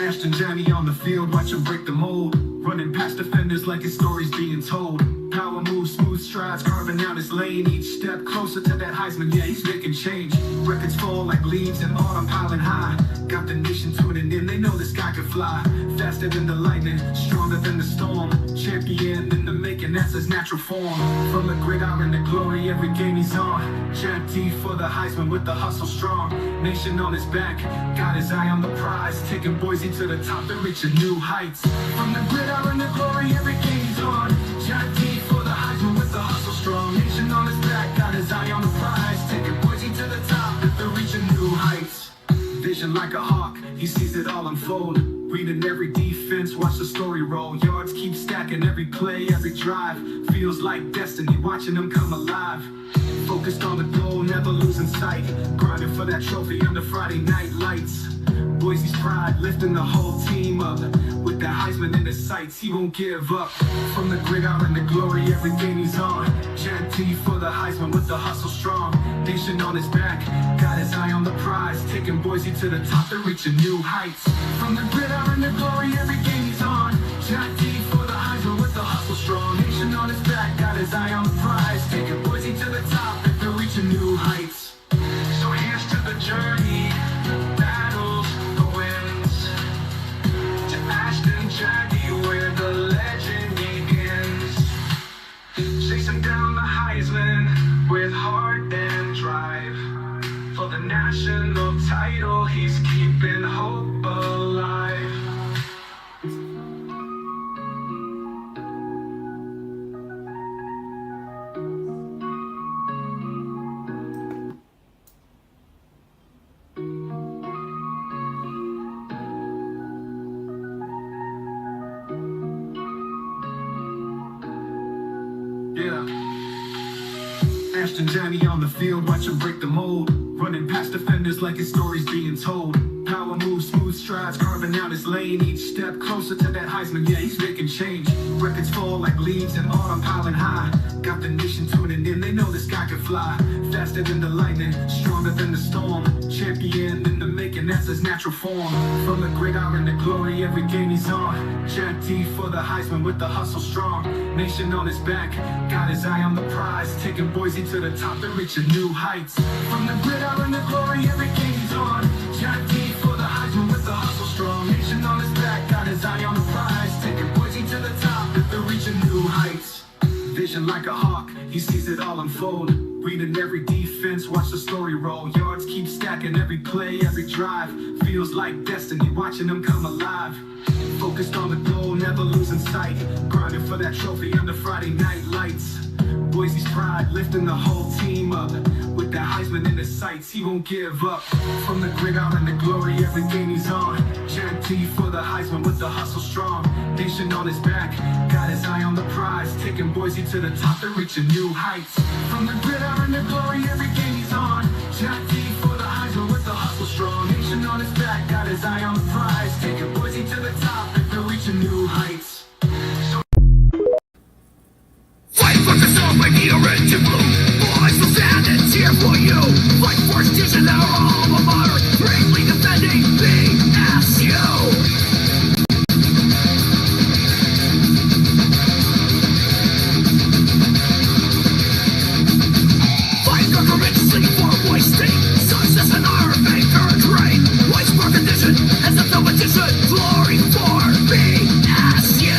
Ashton Johnny on the field, watch him break the mold. Running past defenders like his story's being told. Power moves, smooth strides, carving out his lane. Each step closer to that Heisman, yeah, he's making change. Records fall like leaves in autumn, piling high. Got the nation tuning in, they know this guy can fly. Faster than the lightning, stronger than the storm. Champion in the making, that's his natural form. From the gridiron to glory, every game he's on. Jack D for the Heisman with the hustle strong. Nation on his back, got his eye on the prize. Taking Boise to the top to reach a new heights. From the gridiron to glory, every game he's on. Jack D for the Heisman with the hustle strong. Nation on his back, got his eye on the prize. Taking Boise to the top to reach a new heights. Vision like a hawk, he sees it all unfold. Reading every defense, watch the story roll. Yards keep stacking, every play, every drive. Feels like destiny, watching them come alive. Focused on the goal, never losing sight. Grinding for that trophy under Friday night lights. Boise's pride, lifting the whole team up. With the Heisman in his sights, he won't give up. From the gridiron to glory, every game he's on. Jack D for the Heisman with the hustle strong. Nation on his back, got his eye on the prize. Taking Boise to the top to reach a new heights. From the gridiron to glory, every game he's on. Jack D for the Heisman with the hustle strong. Nation on his back, got his eye on the prize. Taking Boise to the top to reach a new heights. So here's to the journey, the battles, the wins. To Ashton Jackie where the legend begins. Chasing down the Heisman with heart and drive. For the national title, he's keeping hope alive. Yeah. Ashton Johnny on the field, watch him break the mold. Running past defenders like his story's being told. Power moves, smooth strides, carving out his lane. Each step closer to that Heisman, yeah, he's making change. Records fall like leaves in autumn, piling high. Got the nation tuning in, they know this guy can fly. Faster than the lightning, stronger than the storm. Champion in the making, that's his natural form. From the gridiron to glory, every game he's on. Jack D for the Heisman with the hustle strong. Nation on his back, got his eye on the prize. Taking Boise to the top to reach a new heights. From the gridiron to glory, every game he's on. Jack D for the Heisman with the hustle strong. Nation on his back, got his eye on the prize. Taking Boise to the top to reach a new heights. Vision like a hawk, he sees it all unfold. Reading every defense, watch the story roll. Yards keep stacking, every play, every drive. Feels like destiny, watching them come alive. Focused on the goal, never losing sight. Grinding for that trophy under Friday night lights. Boise's pride, lifting the whole team up. With the Heisman in his sights, he won't give up. From the gridiron to glory, every game he's on. Jack D for the Heisman with the hustle strong. Nation on his back, got his eye on the prize. Taking Boise to the top to reach a new heights. From the gridiron to glory, every game he's on. Jack D for the Heisman with the hustle strong. Nation on his back, got his eye on the prize. Taking Boise to the top to reach a new heights. Fight for the soul, make the orange and blue. Boys will stand and cheer for you. Fight for institution, our alma mater. Bravely defending BSU. Fight religiously for Boise State. Success in our maker train. White spark condition as a competition. Glory for BSU.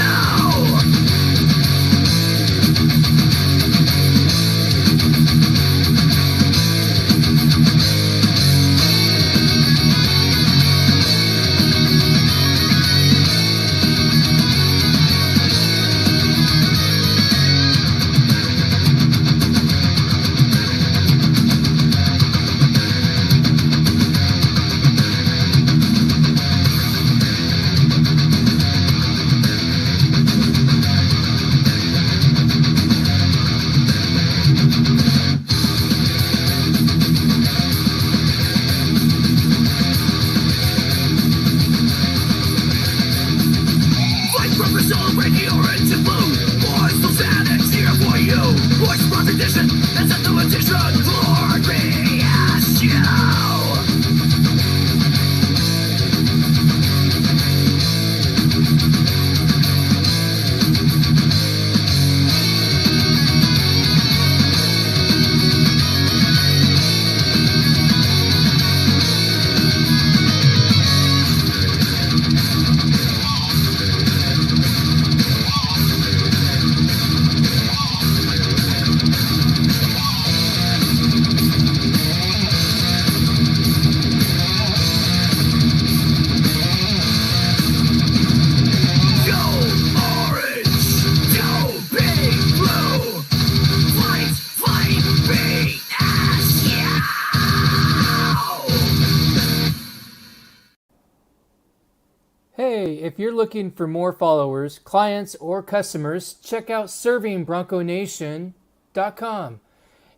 if you're looking for more followers, clients, or customers, check out ServingBroncoNation.com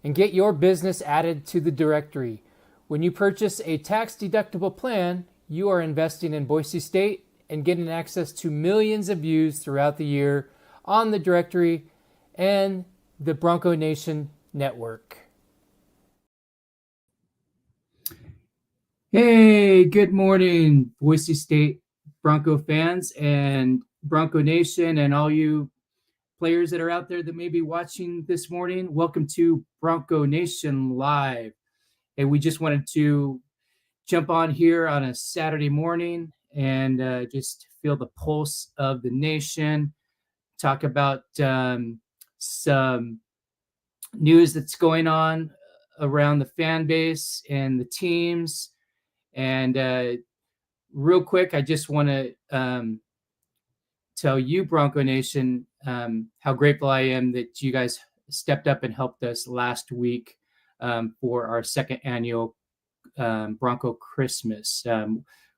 and get your business added to the directory. When you purchase a tax-deductible plan, you are investing in Boise State and getting access to millions of views throughout the year on the directory and the Bronco Nation network. Hey, good morning, Boise State Bronco fans and Bronco Nation and all you players that are out there that may be watching this morning. Welcome to Bronco Nation Live. And we just wanted to jump on here on a Saturday morning and just feel the pulse of the nation, talk about some news that's going on around the fan base and the teams. And real quick, I just want to tell you, Bronco Nation, how grateful I am that you guys stepped up and helped us last week for our second annual Bronco Christmas.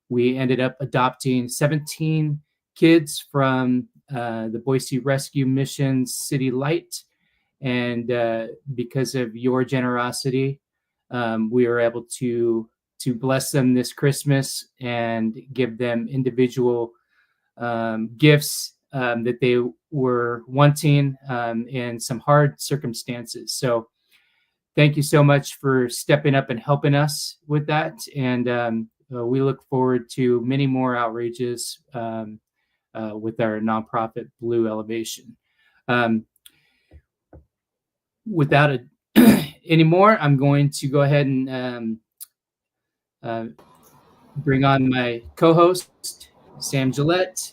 We ended up adopting 17 kids from the Boise Rescue Mission City Light. And because of your generosity, we were able to bless them this Christmas and give them individual gifts that they were wanting in some hard circumstances. So thank you so much for stepping up and helping us with that. And we look forward to many more outreaches with our nonprofit Blue Elevation. Without any more, I'm going to go ahead and bring on my co-host, Sam Gillette.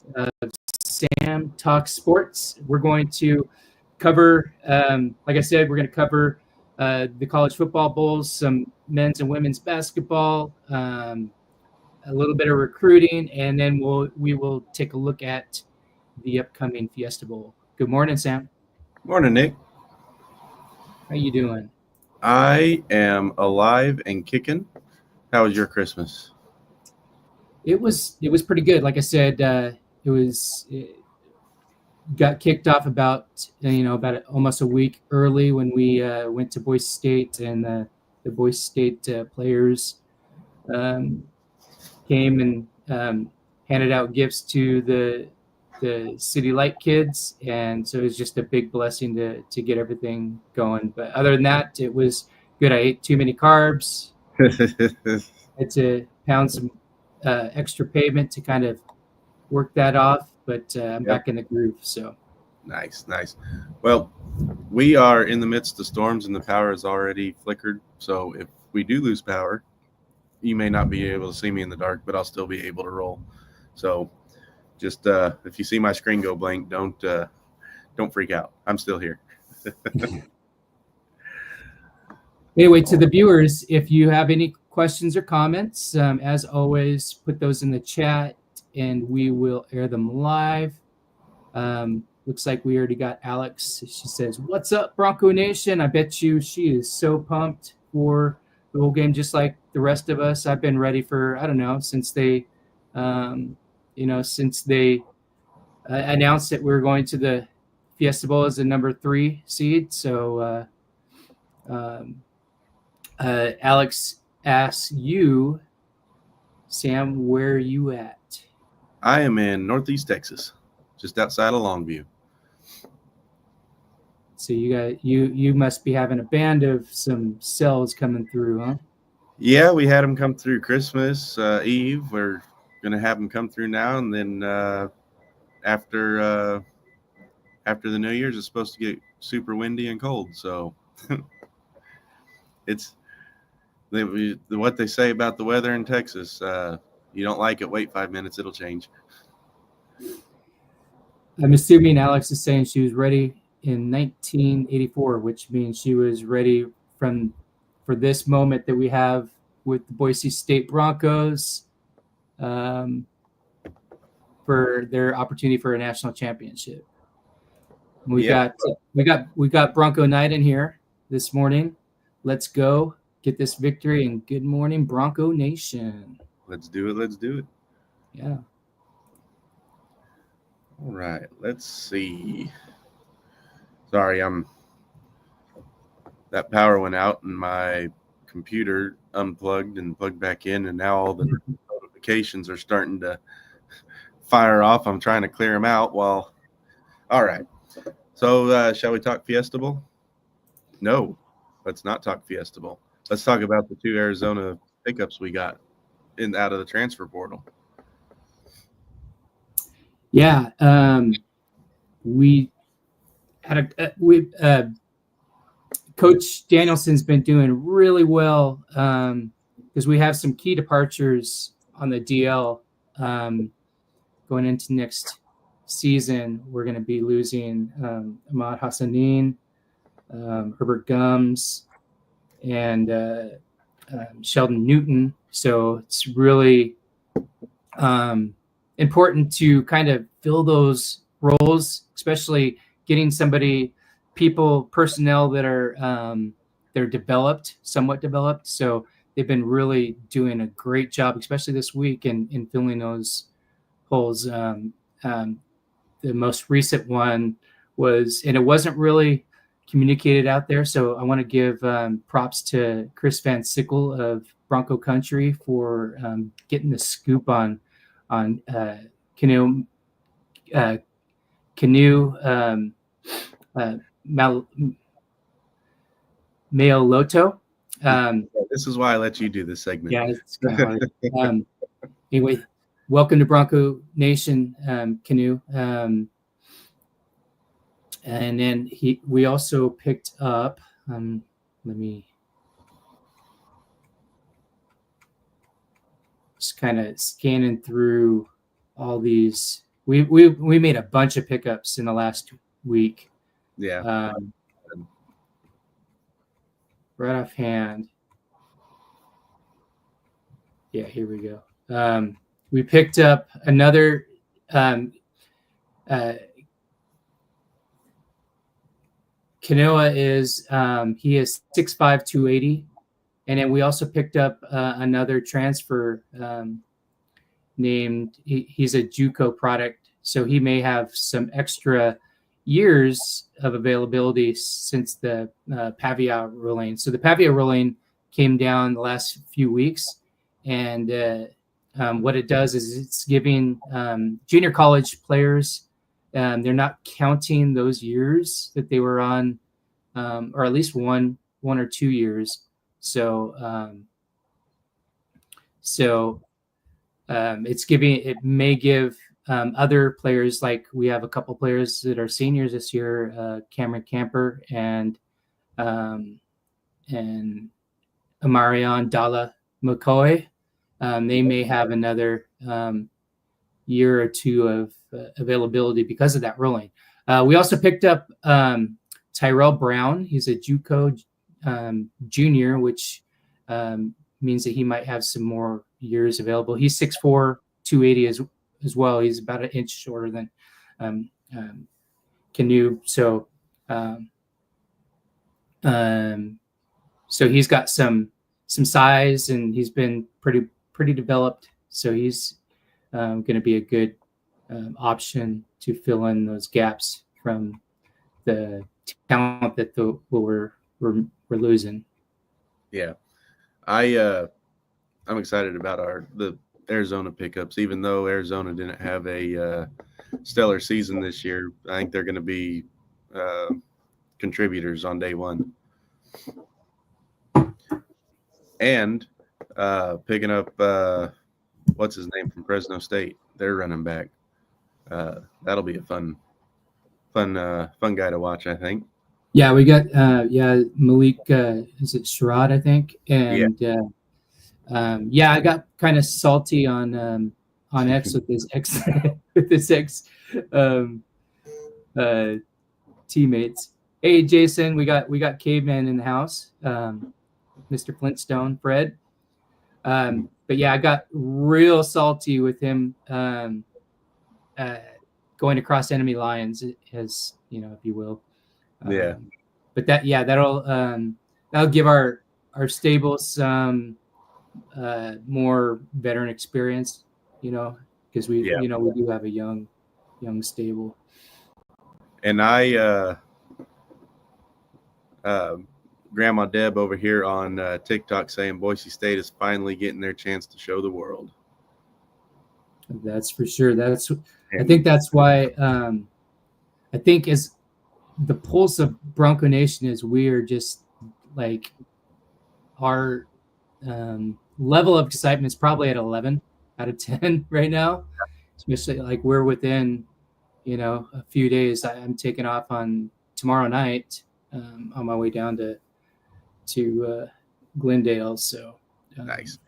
Sam Talks Sports. We're going to cover, like I said, we're going to cover the college football bowls, some men's and women's basketball, a little bit of recruiting, and then we will take a look at the upcoming Fiesta Bowl. Good morning, Sam. Morning, Nick. How you doing? I am alive and kicking. How was your Christmas? It was pretty good. Like I said, it got kicked off about almost a week early when we went to Boise State, and the Boise State players came and handed out gifts to the City Light kids, and so it was just a big blessing to get everything going. But other than that, it was good. I ate too many carbs. Had to pound some extra pavement to kind of work that off, but I'm back in the groove. So nice. Well, we are in the midst of storms and the power is already flickered. So if we do lose power, you may not be able to see me in the dark, but I'll still be able to roll. So just if you see my screen go blank, don't freak out. I'm still here. Anyway, to the viewers, if you have any questions or comments, as always, put those in the chat and we will air them live. Looks like we already got Alex. She says, "What's up, Bronco Nation?" I bet you she is so pumped for the whole game, just like the rest of us. I've been ready for, I don't know, since they announced that we were going to the Fiesta Bowl as the number 3 seed. So Alex asks you, Sam, where are you at? I am in Northeast Texas, just outside of Longview. So you must be having a band of some cells coming through, huh? Yeah, we had them come through Christmas Eve. We're gonna have them come through now, and then after the New Year's, it's supposed to get super windy and cold. So it's what they say about the weather in Texas. You don't like it, wait 5 minutes, it'll change. I'm assuming Alex is saying she was ready in 1984, which means she was ready for this moment that we have with the Boise State Broncos for their opportunity for a national championship. We got Bronco Night in here this morning. Let's go get this victory, and good morning, Bronco Nation. Let's do it. Yeah. All right, let's see. Sorry, that power went out and my computer unplugged and plugged back in, and now all the notifications are starting to fire off. I'm trying to clear them out. All right. So shall we talk Fiestable? No, let's not talk Fiestable. Let's talk about the 2 Arizona pickups we got out of the transfer portal. Yeah, we had Coach Danielson's been doing really well because we have some key departures on the DL going into next season. We're going to be losing Ahmad Hassanin, Herbert Gums, and Sheldon Newton. So it's really important to kind of fill those roles, especially getting personnel that are they're somewhat developed. So they've been really doing a great job, especially this week in filling those holes. The most recent one and it wasn't really communicated out there. So I want to give props to Chris Van Sickle of Bronco Country for getting the scoop on Canoe Mayoloto. This is why I let you do this segment. Yeah, it's kind of hard. Anyway, welcome to Bronco Nation, Canoe. And then we also picked up. Let me just kind of scanning through all these. We made a bunch of pickups in the last week. Yeah. Right offhand. Yeah, here we go. We picked up another Kanoa is he is 6'5", 280. And then we also picked up another transfer named, he's a JUCO product. So he may have some extra years of availability since the Pavia ruling. So the Pavia ruling came down the last few weeks. And what it does is it's giving junior college players, they're not counting those years that they were on, or at least one or 2 years. So it may give other players, like we have a couple players that are seniors this year, Cameron Camper and Amarion Dalla McCoy. They may have another year or two of availability because of that ruling. We also picked up Tyrell Brown. He's a JUCO junior, which means that he might have some more years available. He's 6'4", 280 as well. He's about an inch shorter than Canoe. So he's got some size, and he's been pretty developed. So he's going to be a good option to fill in those gaps from the talent that we're losing. Yeah, I'm excited about the Arizona pickups. Even though Arizona didn't have a stellar season this year, I think they're going to be contributors on day one. And picking up what's his name from Fresno State, their running back. That'll be a fun guy to watch, I think. Yeah, we got Malik. Is it Sherrod, I think? And I got kind of salty on X with his ex teammates. Hey, Jason, we got Caveman in the house. Mr. Flintstone, Fred. But yeah, I got real salty with him going across enemy lines, as you know, if you will. But that'll give our stable some more veteran experience, because we do have a young young stable. And Grandma Deb over here on TikTok saying Boise State is finally getting their chance to show the world. That's for sure. I think that's why I think as the pulse of Bronco Nation is we're just like our level of excitement is probably at 11 out of 10 right now, especially like we're within, a few days. I'm taking off on tomorrow night on my way down to Glendale. So nice.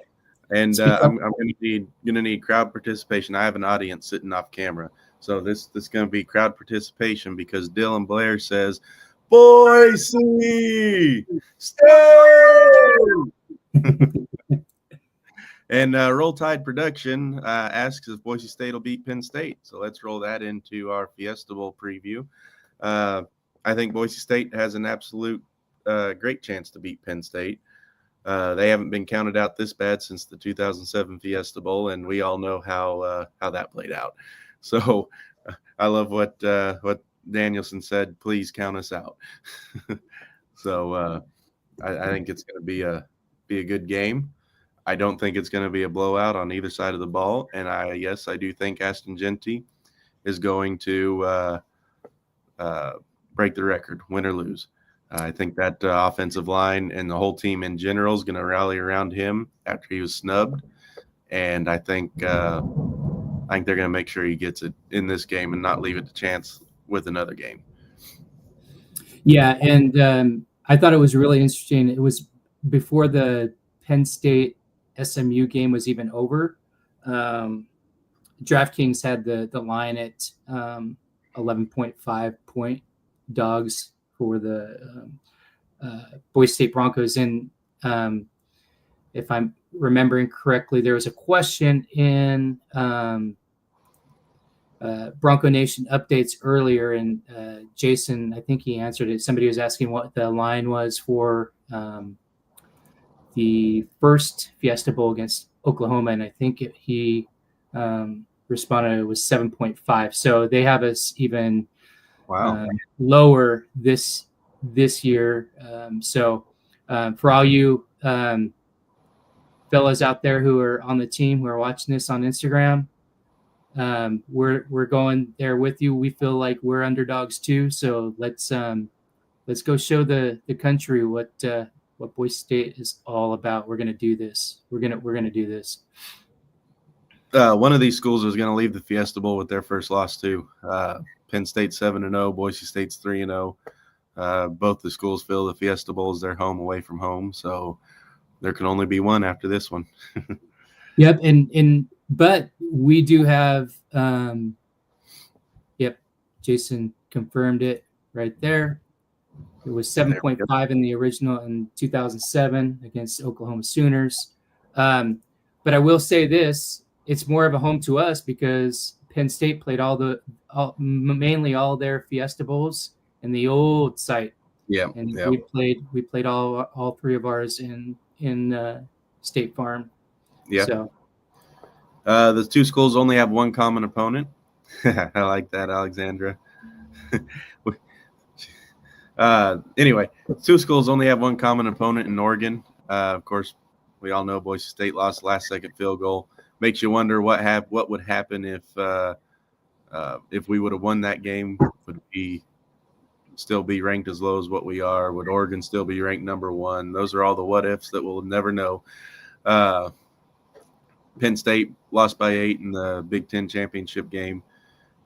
And I'm gonna need crowd participation. I have an audience sitting off camera, so this is gonna be crowd participation because Dylan Blair says, "Boise State." And Roll Tide Production asks if Boise State will beat Penn State. So let's roll that into our Fiesta Bowl preview. I think Boise State has an absolute great chance to beat Penn State. They haven't been counted out this bad since the 2007 Fiesta Bowl, and we all know how that played out. So I love what Danielson said. Please count us out. So I think it's going to be a good game. I don't think it's going to be a blowout on either side of the ball, and I do think Ashton Jeanty is going to break the record, win or lose. I think that offensive line and the whole team in general is going to rally around him after he was snubbed, and I think they're going to make sure he gets it in this game and not leave it to chance with another game. Yeah, and I thought it was really interesting. It was before the Penn State SMU game was even over. DraftKings had the line at 11.5 point dogs for the Boise State Broncos. And if I'm remembering correctly, there was a question in Bronco Nation updates earlier, and Jason, I think he answered it. Somebody was asking what the line was for the first Fiesta Bowl against Oklahoma, and I think he responded it was 7.5. So they have us even lower this year. So for all you fellas out there who are on the team, who are watching this on Instagram, we're going there with you. We feel like we're underdogs too. So let's go show the country what Boise State is all about. We're gonna do this. We're gonna do this. One of these schools is going to leave the Fiesta Bowl with their first loss too. Penn State 7-0, Boise State's 3-0. Both the schools feel the Fiesta Bowl is their home away from home, so there can only be one after this one. Yep, but we do have. Jason confirmed it right there. It was 7.5 in the original in 2007 against Oklahoma Sooners. But I will say this: it's more of a home to us because Penn State played mainly all their Fiesta Bowls in the old site. Yeah, and we played all three of ours in State Farm. Yeah. So the two schools only have one common opponent. I like that, Alexandra. Anyway, two schools only have one common opponent in Oregon. Of course, we all know Boise State lost last-second field goal. Makes you wonder what would happen if we would have won that game. Would we still be ranked as low as what we are? Would Oregon still be ranked number one? Those are all the what-ifs that we'll never know. Penn State lost by 8 in the Big Ten championship game.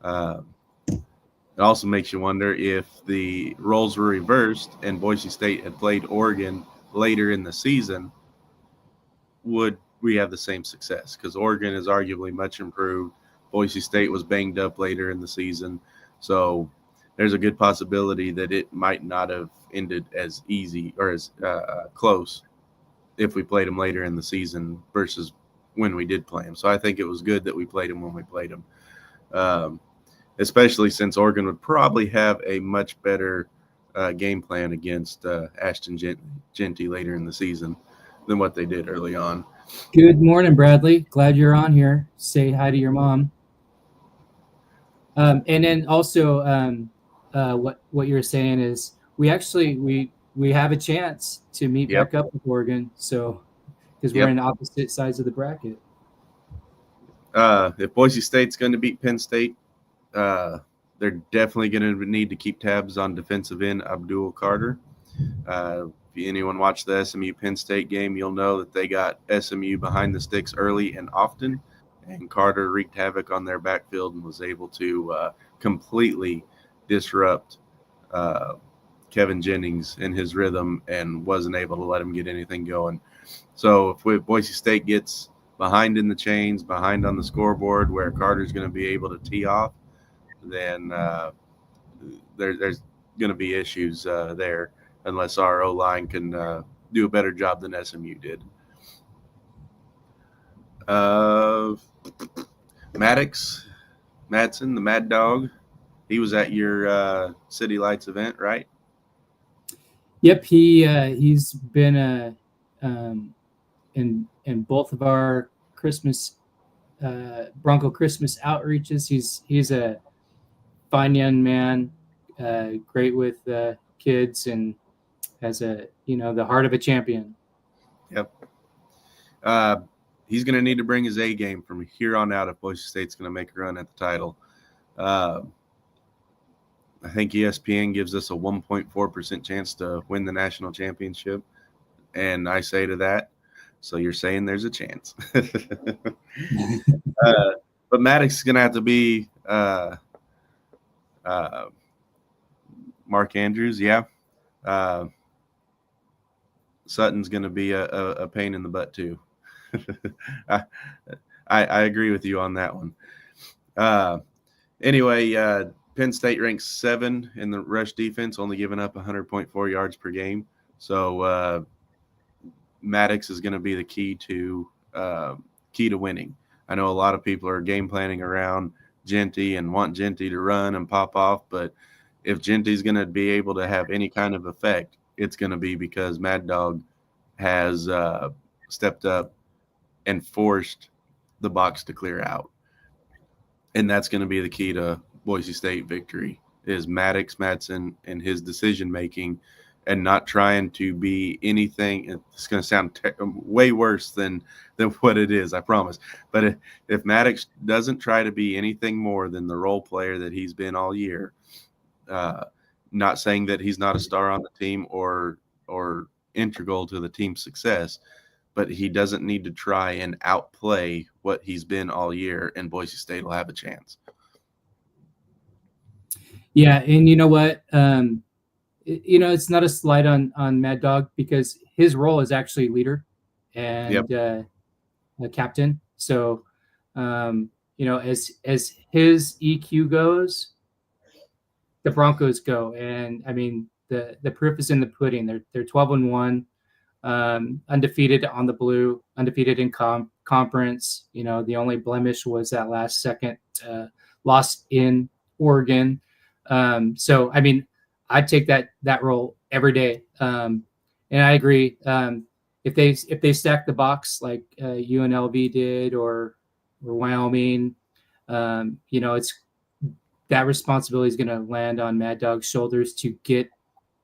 It also makes you wonder if the roles were reversed and Boise State had played Oregon later in the season, would we have the same success? Because Oregon is arguably much improved. Boise State was banged up later in the season. So there's a good possibility that it might not have ended as easy or as close if we played them later in the season versus when we did play them. So I think it was good that we played them when we played them, especially since Oregon would probably have a much better game plan against Ashton Jeanty later in the season than what they did early on. Good morning, Bradley. Glad you're on here. Say hi to your mom. And then also, what you're saying is we have a chance to meet Yep. back up with Oregon. So because we're Yep. in opposite sides of the bracket. If Boise State's going to beat Penn State, they're definitely going to need to keep tabs on defensive end Abdul Carter. If anyone watched the SMU Penn State game, you'll know that they got SMU behind the sticks early and often, and Carter wreaked havoc on their backfield and was able to completely disrupt Kevin Jennings in his rhythm and wasn't able to let him get anything going. So if Boise State gets behind in the chains, behind on the scoreboard where Carter's going to be able to tee off, then there's going to be issues there unless our O-line can do a better job than SMU did. Madsen, the Mad Dog, he was at your City Lights event, right? Yep, he's been in both of our Christmas Bronco Christmas outreaches. He's a fine young man, great with kids, and has the heart of a champion. Yep. He's going to need to bring his A game from here on out if Boise State's going to make a run at the title. I think ESPN gives us a 1.4% chance to win the national championship. And I say to that, so you're saying there's a chance. But Maddox is going to have to be Mark Andrews, yeah. Sutton's going to be a pain in the butt too. I agree with you on that one. Anyway, Penn State ranks 7 in the rush defense, only giving up 100.4 yards per game. So Maddox is going to be the key to winning. I know a lot of people are game planning around Genty and want Genty to run and pop off, but if Genty's going to be able to have any kind of effect, it's going to be because Mad Dog has stepped up and forced the box to clear out. And that's going to be the key to Boise State victory is Maddox Madsen and his decision-making and not trying to be anything. It's going to sound way worse than what it is, I promise. But if Maddox doesn't try to be anything more than the role player that he's been all year, not saying that he's not a star on the team or integral to the team's success, but he doesn't need to try and outplay what he's been all year, and Boise State will have a chance. Yeah, and you know what? It's not a slight on Mad Dog because his role is actually leader and a captain. So, as his EQ goes, the Broncos go. And I mean, the proof is in the pudding. They're 12-1, undefeated on the blue, undefeated in conference. The only blemish was that last second loss in Oregon. So, I mean, I'd take that role every day. And I agree. If they stack the box like UNLV did or Wyoming, it's that responsibility is going to land on Mad Dog's shoulders to get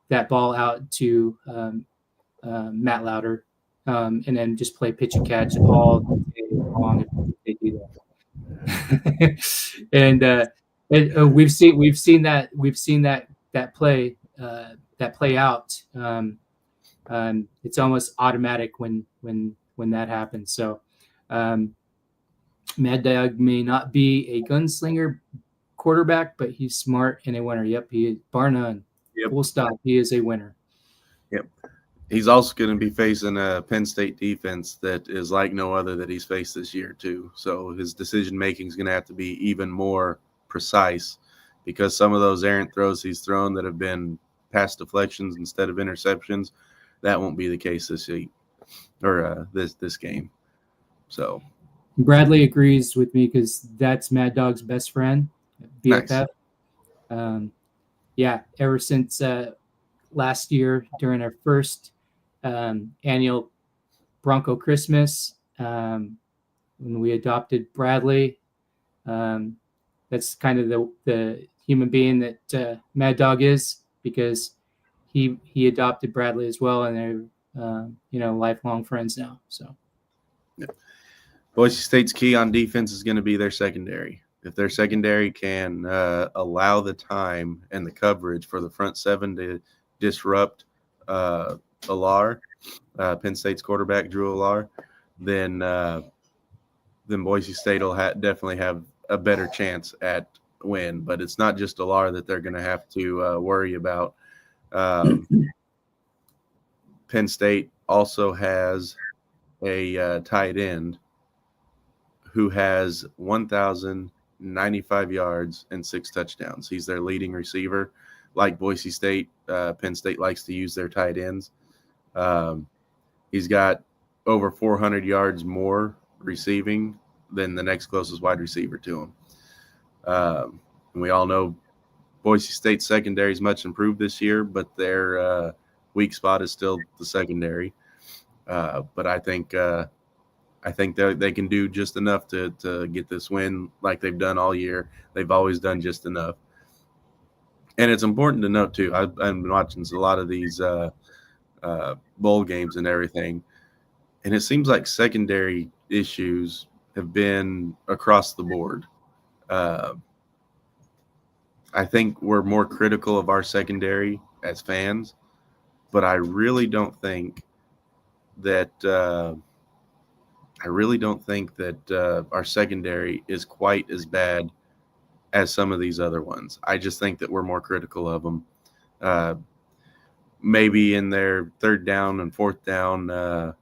that ball out to Matt Lauder, and then just play pitch and catch all day long if they do that. and we've seen that play out. It's almost automatic when that happens. So Mad Dog may not be a gunslinger quarterback, but he's smart and a winner. Yep, he is, bar none. Yep. Full stop. He is a winner. Yep. He's also going to be facing a Penn State defense that is like no other that he's faced this year too. So his decision making is going to have to be even more precise because some of those errant throws he's thrown that have been pass deflections instead of interceptions, that won't be the case this week or this game. So Bradley agrees with me because that's Mad Dog's best friend, BFF. Nice. Ever since last year during our first annual Bronco Christmas, when we adopted Bradley, that's kind of the human being that Mad Dog is, because he adopted Bradley as well, and they're lifelong friends now. So Boise State's key on defense is going to be their secondary. If their secondary can allow the time and the coverage for the front seven to disrupt Alar, Penn State's quarterback Drew Alar, then Boise State will definitely have a better chance at win. But it's not just Alar that they're going to have to worry about. Penn State also has a tight end who has 1,095 yards and 6 touchdowns. He's their leading receiver. Like Boise State, Penn State likes to use their tight ends. He's got over 400 yards more receiving than the next closest wide receiver to him. And we all know Boise State's secondary is much improved this year, but their weak spot is still the secondary. But I think they can do just enough to get this win like they've done all year. They've always done just enough. And it's important to note, too, I've been watching a lot of these bowl games and everything, and it seems like secondary issues have been across the board. I think we're more critical of our secondary as fans, but I really don't think that our secondary is quite as bad as some of these other ones. I just think that we're more critical of them. Maybe in their third down and fourth down the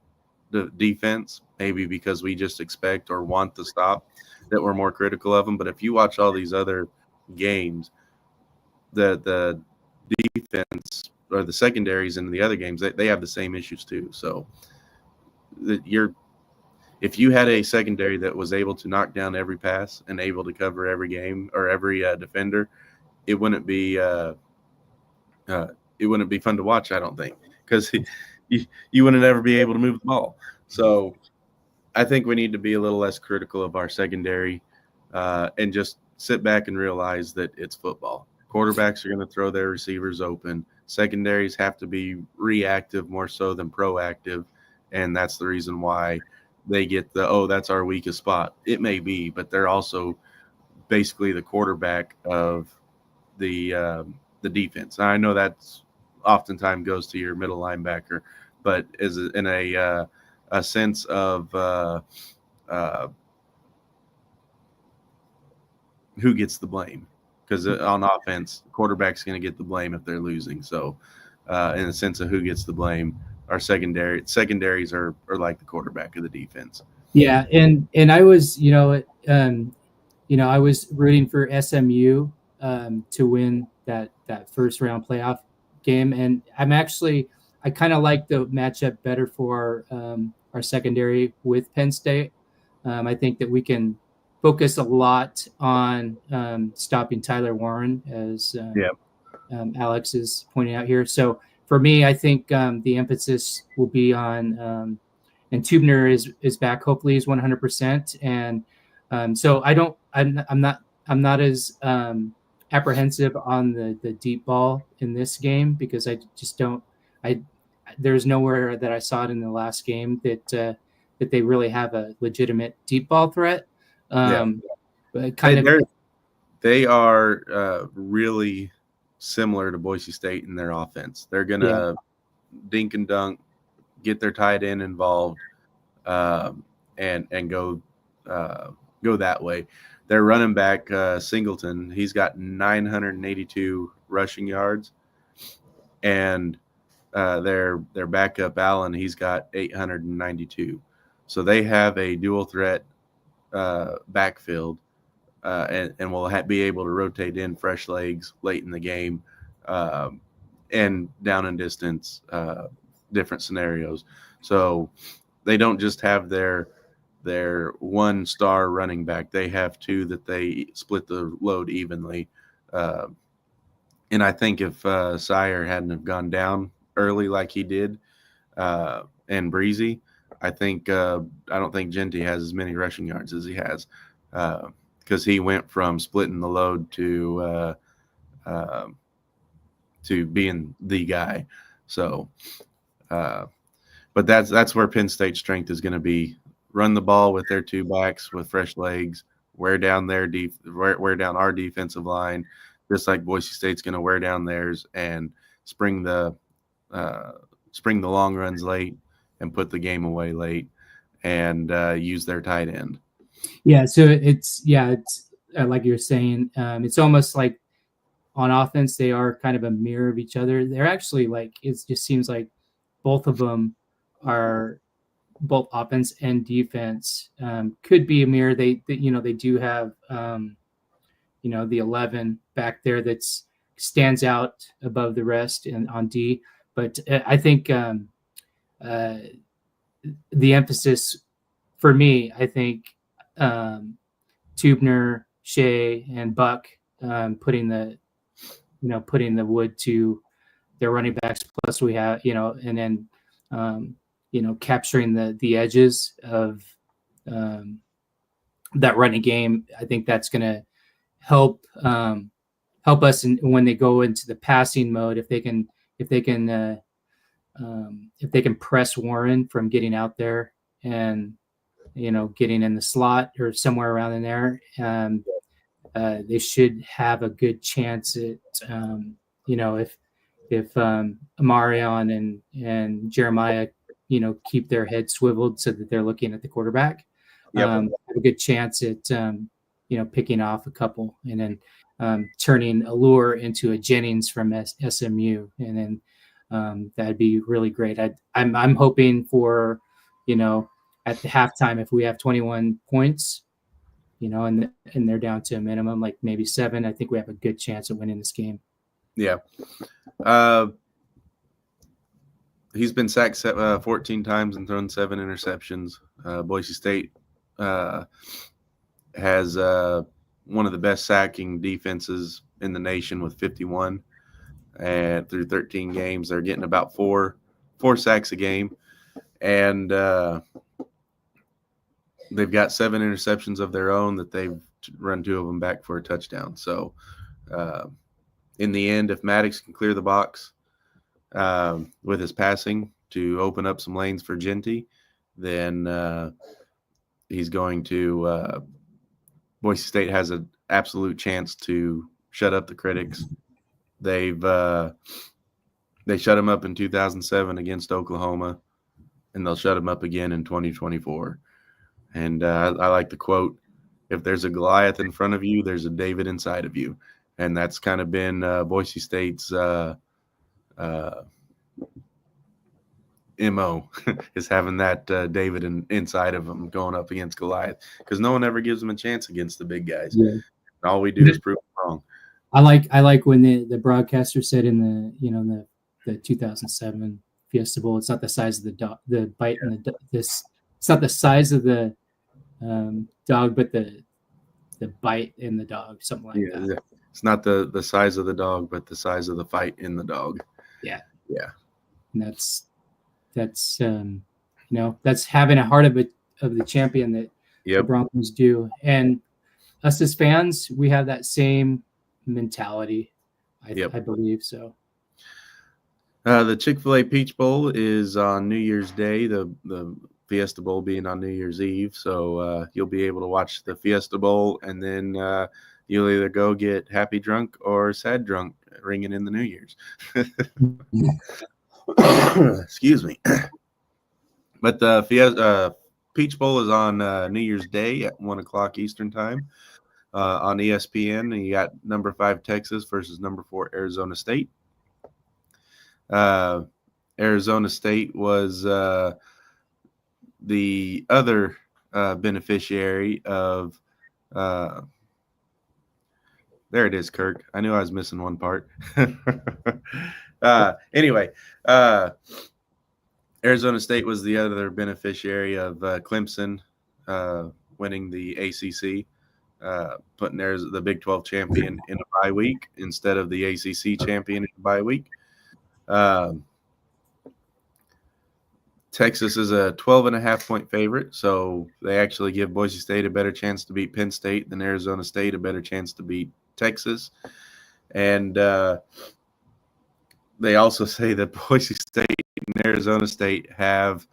defense, maybe because we just expect or want the stop, that we're more critical of them. But if you watch all these other games, the defense or the secondaries in the other games, they have the same issues too. So if you had a secondary that was able to knock down every pass and able to cover every game or every defender, it wouldn't be fun to watch, I don't think, because you wouldn't ever be able to move the ball. So I think we need to be a little less critical of our secondary and just sit back and realize that it's football. Quarterbacks are going to throw their receivers open. Secondaries have to be reactive more so than proactive, and that's the reason why they get that's our weakest spot. It may be, but they're also basically the quarterback of the defense. Now, I know that's oftentimes goes to your middle linebacker, but in a sense of who gets the blame, because on offense, the quarterback's going to get the blame if they're losing. So in the sense of who gets the blame, our secondaries are like the quarterback of the defense. Yeah, and I was I was rooting for SMU to win that first round playoff game, and I kind of like the matchup better for our secondary with Penn State. I think that we can focus a lot on stopping Tyler Warren, as Alex is pointing out here. So for me, I think the emphasis will be on and Tubner is back. Hopefully, he's 100%. And so I'm not as apprehensive on the deep ball in this game, because I just don't. There's nowhere that I saw it in the last game that they really have a legitimate deep ball threat. But they are really similar to Boise State in their offense. They're gonna dink and dunk, get their tight end involved, and go that way. Their running back Singleton, he's got 982 rushing yards, and their backup Allen, he's got 892. So they have a dual threat backfield, and will be able to rotate in fresh legs late in the game, and down in distance, different scenarios. So they don't just have their one star running back. They have two that they split the load evenly. And I think if Sire hadn't have gone down early like he did, and Breezy, I don't think Genty has as many rushing yards as he has. because he went from splitting the load to being the guy. So, but that's where Penn State's strength is going to be: run the ball with their two backs with fresh legs, wear down wear down our defensive line, just like Boise State's going to wear down theirs, and spring the long runs late and put the game away late, and use their tight end. Yeah, so it's like you're saying, it's almost like on offense they are kind of a mirror of each other. They're actually like, it just seems like both of them are, both offense and defense could be a mirror. They do have the 11 back there that's stands out above the rest and on D. But I think the emphasis for me, I think Tubner, Shea, and Buck putting the wood to their running backs. Plus we have, and then capturing the edges of that running game. I think that's going to help us when they go into the passing mode. If they can press Warren from getting out there and getting in the slot or somewhere around in there, they should have a good chance at if Amarion and Jeremiah keep their head swiveled so that they're looking at the quarterback. Yep. Have a good chance at picking off a couple and then turning Allure into a Jennings from SMU, and then that'd be really great. I'm hoping for at the halftime, if we have 21 points, and they're down to a minimum, like maybe 7, I think we have a good chance of winning this game. Yeah. He's been sacked 14 times and thrown 7 interceptions. Boise State has one of the best sacking defenses in the nation with 51. And through 13 games, they're getting about four sacks a game. And they've got 7 interceptions of their own that they've run 2 of them back for a touchdown. So in the end, if Maddox can clear the box with his passing to open up some lanes for Genty, then he's going to Boise State has an absolute chance to shut up the critics. They shut him up in 2007 against Oklahoma, and they'll shut him up again in 2024. And I like the quote, "If there's a Goliath in front of you, there's a David inside of you." And that's kind of been Boise State's MO is having that David inside of them going up against Goliath, because no one ever gives them a chance against the big guys. Yeah. And all we do is prove them wrong. I like when the broadcaster said in the 2007 Fiesta Bowl, it's not the size of the bite and it's not the size of the dog, but the bite in the dog, something like that. Yeah. It's not the size of the dog, but the size of the fight in the dog. Yeah. Yeah. And that's having a heart of the champion that the Broncos do. And us as fans, we have that same mentality, I believe so. The Chick-fil-A Peach Bowl is on New Year's Day, the Fiesta Bowl being on New Year's Eve. So you'll be able to watch the Fiesta Bowl, and then you'll either go get happy drunk or sad drunk ringing in the New Year's. Excuse me. But the Fiesta Peach Bowl is on New Year's Day at 1:00 Eastern time on ESPN. And you got number 5 Texas versus number 4 Arizona State. Arizona State was the other beneficiary of there it is, Kirk. I knew I was missing one part. Anyway, Arizona State was the other beneficiary of Clemson winning the ACC, putting the Big 12 champion in a bye week instead of the ACC champion in a bye week. Texas is a 12.5-point favorite, so they actually give Boise State a better chance to beat Penn State than Arizona State a better chance to beat Texas. And they also say that Boise State and Arizona State have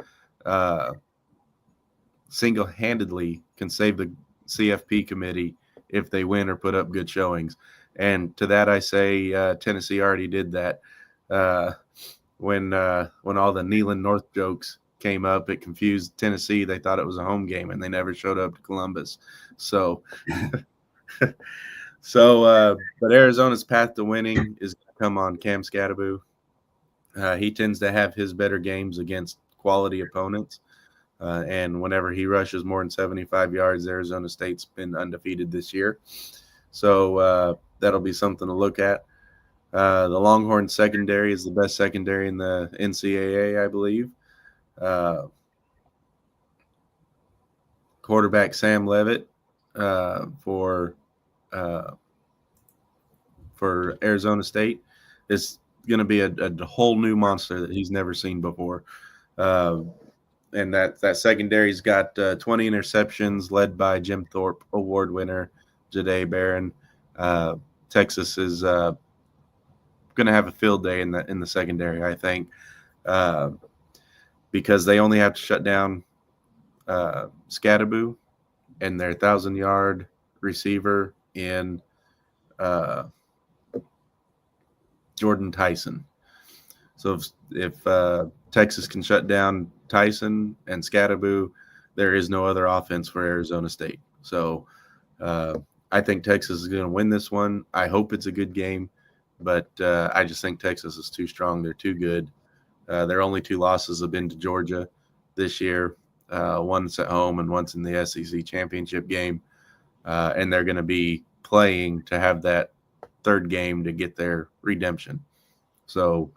single-handedly can save the CFP committee if they win or put up good showings. And to that I say Tennessee already did that. When all the Neyland North jokes came up, it confused Tennessee. They thought it was a home game, and they never showed up to Columbus. So, but Arizona's path to winning is going to come on Cam Scatteraboo. He tends to have his better games against quality opponents. And whenever he rushes more than 75 yards, Arizona State's been undefeated this year. So that'll be something to look at. The Longhorn secondary is the best secondary in the NCAA, I believe. Quarterback Sam Levitt for Arizona State is going to be a whole new monster that he's never seen before. And that secondary's got 20 interceptions led by Jim Thorpe Award winner Jahdae Barron. Texas is going to have a field day in the secondary, I think, because they only have to shut down Scatteraboo and their 1,000-yard receiver in Jordan Tyson. So if Texas can shut down Tyson and Scatteraboo, there is no other offense for Arizona State. So I think Texas is going to win this one. I hope it's a good game, but I just think Texas is too strong. They're too good. Their only two losses have been to Georgia this year. One's at home and one's in the SEC championship game. And they're going to be playing to have that third game to get their redemption. So,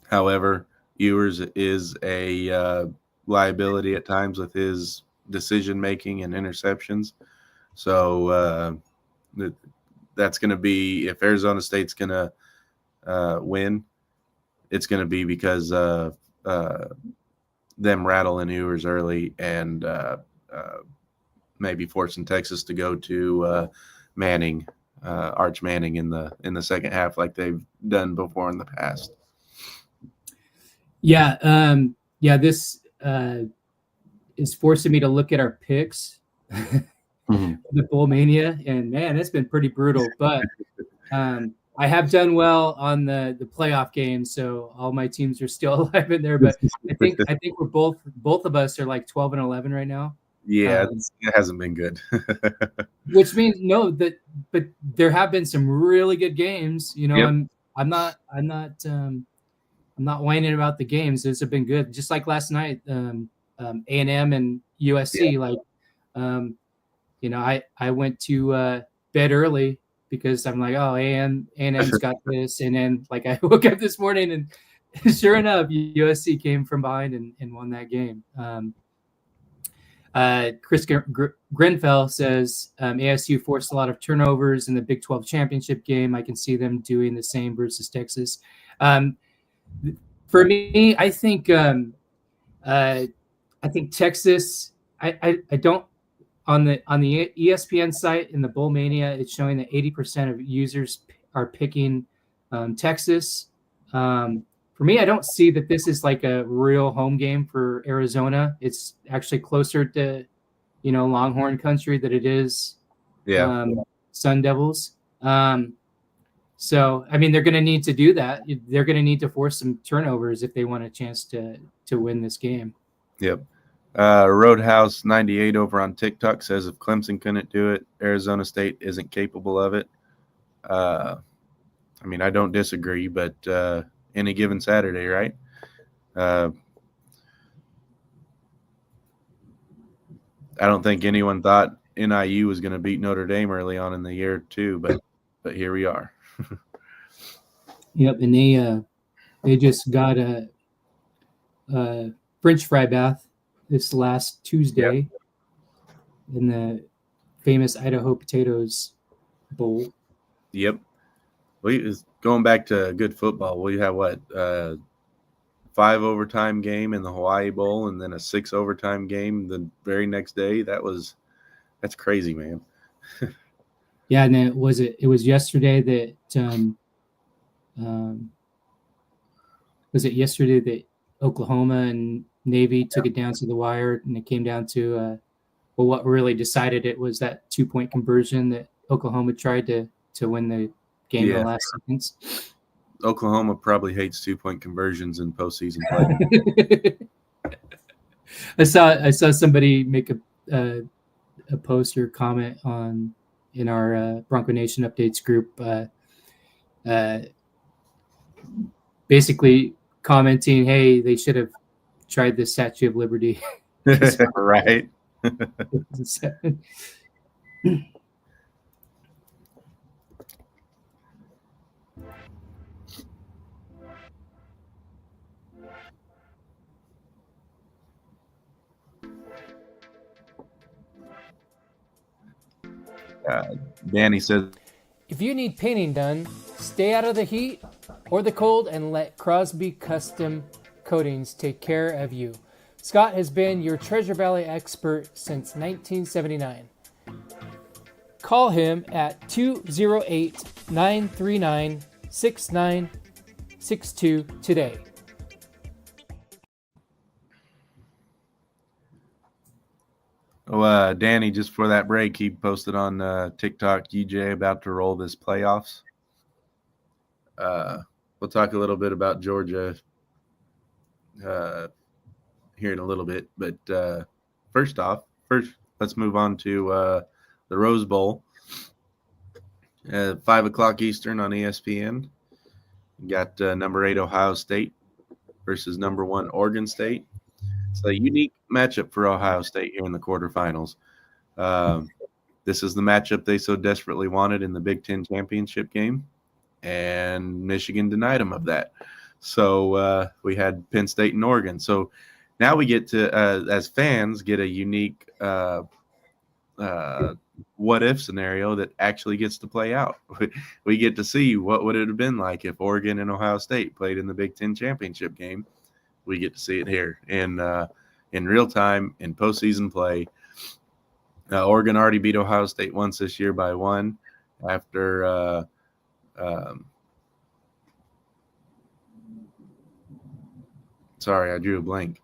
however, Ewers is a liability at times with his decision-making and interceptions. So that's going to be – if Arizona State's going to win, it's going to be because them rattling Ewers early and maybe forcing Texas to go to Manning, Arch Manning in the second half like they've done before in the past. Yeah, this is forcing me to look at our picks, the Bowl Mania, and man, it's been pretty brutal. But I have done well on the playoff games, so all my teams are still alive in there. But I think we're both of us are like 12-11 right now. Yeah, it hasn't been good. Which means but there have been some really good games. You know, Yep. I'm not whining about the games. Those have been good. Just like last night, A&M and USC. Yeah. Like, you know, I went to bed early because I'm like, oh, A&M's got this. And then like I woke up this morning and sure enough, USC came from behind and won that game. Chris Grenfell says ASU forced a lot of turnovers in the Big 12 championship game. I can see them doing the same versus Texas. For me, I think Texas. I don't on the ESPN site in the Bowl Mania. It's showing that 80% of users are picking Texas. For me, I don't see that this is like a real home game for Arizona. It's actually closer to, you know, Longhorn country than it is Sun Devils. So, I mean, they're going to need to do that. They're going to need to force some turnovers if they want a chance to win this game. Yep. Roadhouse 98 over on TikTok says if Clemson couldn't do it, Arizona State isn't capable of it. I mean, I don't disagree, but any given Saturday, right? I don't think anyone thought NIU was going to beat Notre Dame early on in the year too, but here we are. Yep, and they just got a French fry bath this last Tuesday in the famous Idaho Potatoes Bowl. Yep. Going back to good football, we have what 5 overtime game in the Hawaii Bowl and then a 6 overtime game the very next day. That's crazy, man. Yeah, and then it was yesterday that was it yesterday that Oklahoma and Navy took it down to the wire, and it came down to well, what really decided it was that 2-point conversion that Oklahoma tried to win the game in the last seconds. Oklahoma probably hates 2-point conversions in postseason play. I saw somebody make a post or comment in our Bronco Nation updates group, basically commenting, "Hey, they should have tried the Statue of Liberty." Right. Danny says, if you need painting done, stay out of the heat or the cold and let Crosby Custom Coatings take care of you. Scott has been your Treasure Valley expert since 1979. Call him at 208-939-6962 today. Oh, Danny, just for that break, he posted on TikTok, UJ about to roll this playoffs. We'll talk a little bit about Georgia here in a little bit. But first, let's move on to the Rose Bowl. 5 o'clock Eastern on ESPN. You got number 8 Ohio State versus number 1 Oregon State. It's a unique matchup for Ohio State here in the quarterfinals. This is the matchup they so desperately wanted in the Big Ten championship game, and Michigan denied them of that. So we had Penn State and Oregon. So now we get to, as fans, get a unique what-if scenario that actually gets to play out. We get to see what would it have been like if Oregon and Ohio State played in the Big Ten championship game. We get to see it here in real time in postseason play. Oregon already beat Ohio State once this year by 1 after sorry, I drew a blank.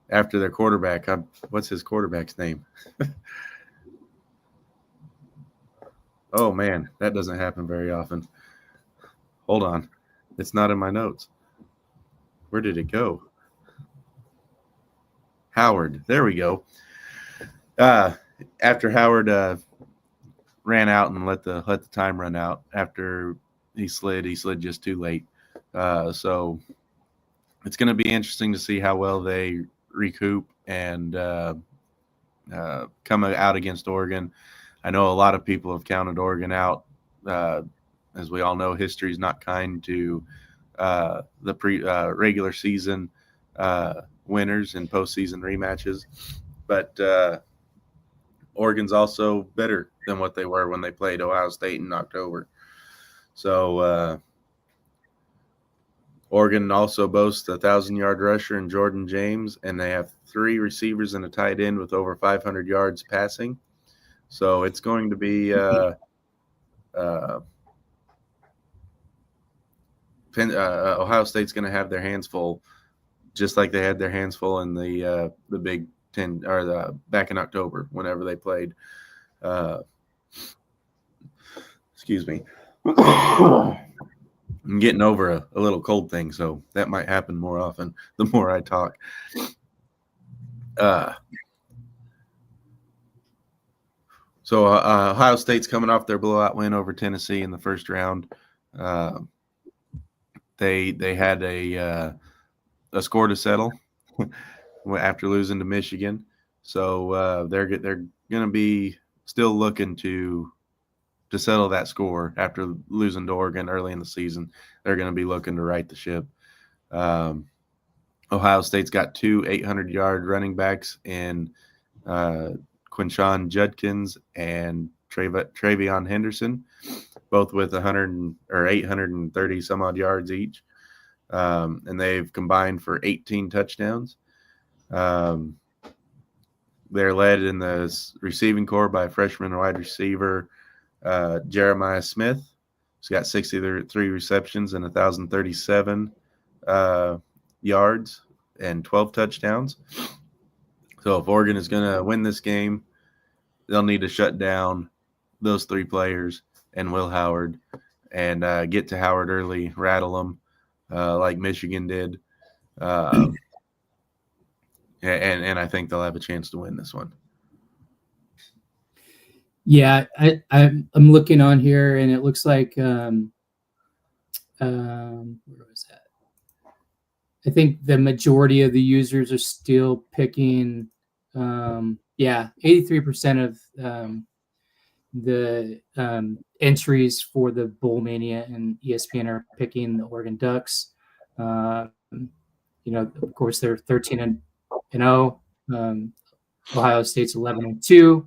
After their quarterback, what's his quarterback's name? Oh, man, that doesn't happen very often. Hold on. It's not in my notes. Where did it go? Howard. There we go. After Howard ran out and let the time run out after he slid just too late. So it's going to be interesting to see how well they recoup and come out against Oregon. I know a lot of people have counted Oregon out. As we all know, history is not kind to the regular season winners in postseason rematches. But Oregon's also better than what they were when they played Ohio State in October. So Oregon also boasts a 1,000-yard rusher in Jordan James, and they have 3 receivers and a tight end with over 500 yards passing. So it's going to be Ohio State's going to have their hands full, just like they had their hands full in the Big Ten or back in October whenever they played. Excuse me. I'm getting over a little cold thing, so that might happen more often the more I talk. So Ohio State's coming off their blowout win over Tennessee in the first round. They had a score to settle after losing to Michigan, so they're going to be still looking to settle that score after losing to Oregon early in the season. They're going to be looking to right the ship. Ohio State's got 2 800-yard running backs in Quinshon Judkins and Travion Henderson, both with 830 some odd yards each. and they've combined for 18 touchdowns. They're led in the receiving corps by freshman wide receiver Jeremiah Smith. He's got 63 receptions and 1,037 yards and 12 touchdowns. So if Oregon is going to win this game, they'll need to shut down those three players and Will Howard and get to Howard early, rattle them like Michigan did. And I think they'll have a chance to win this one. Yeah, I'm looking on here, and it looks like where was that? I think the majority of the users are still picking. 83% of the entries for the Bowl Mania and ESPN are picking the Oregon Ducks. Of course, they're 13-0. Ohio State's 11-2.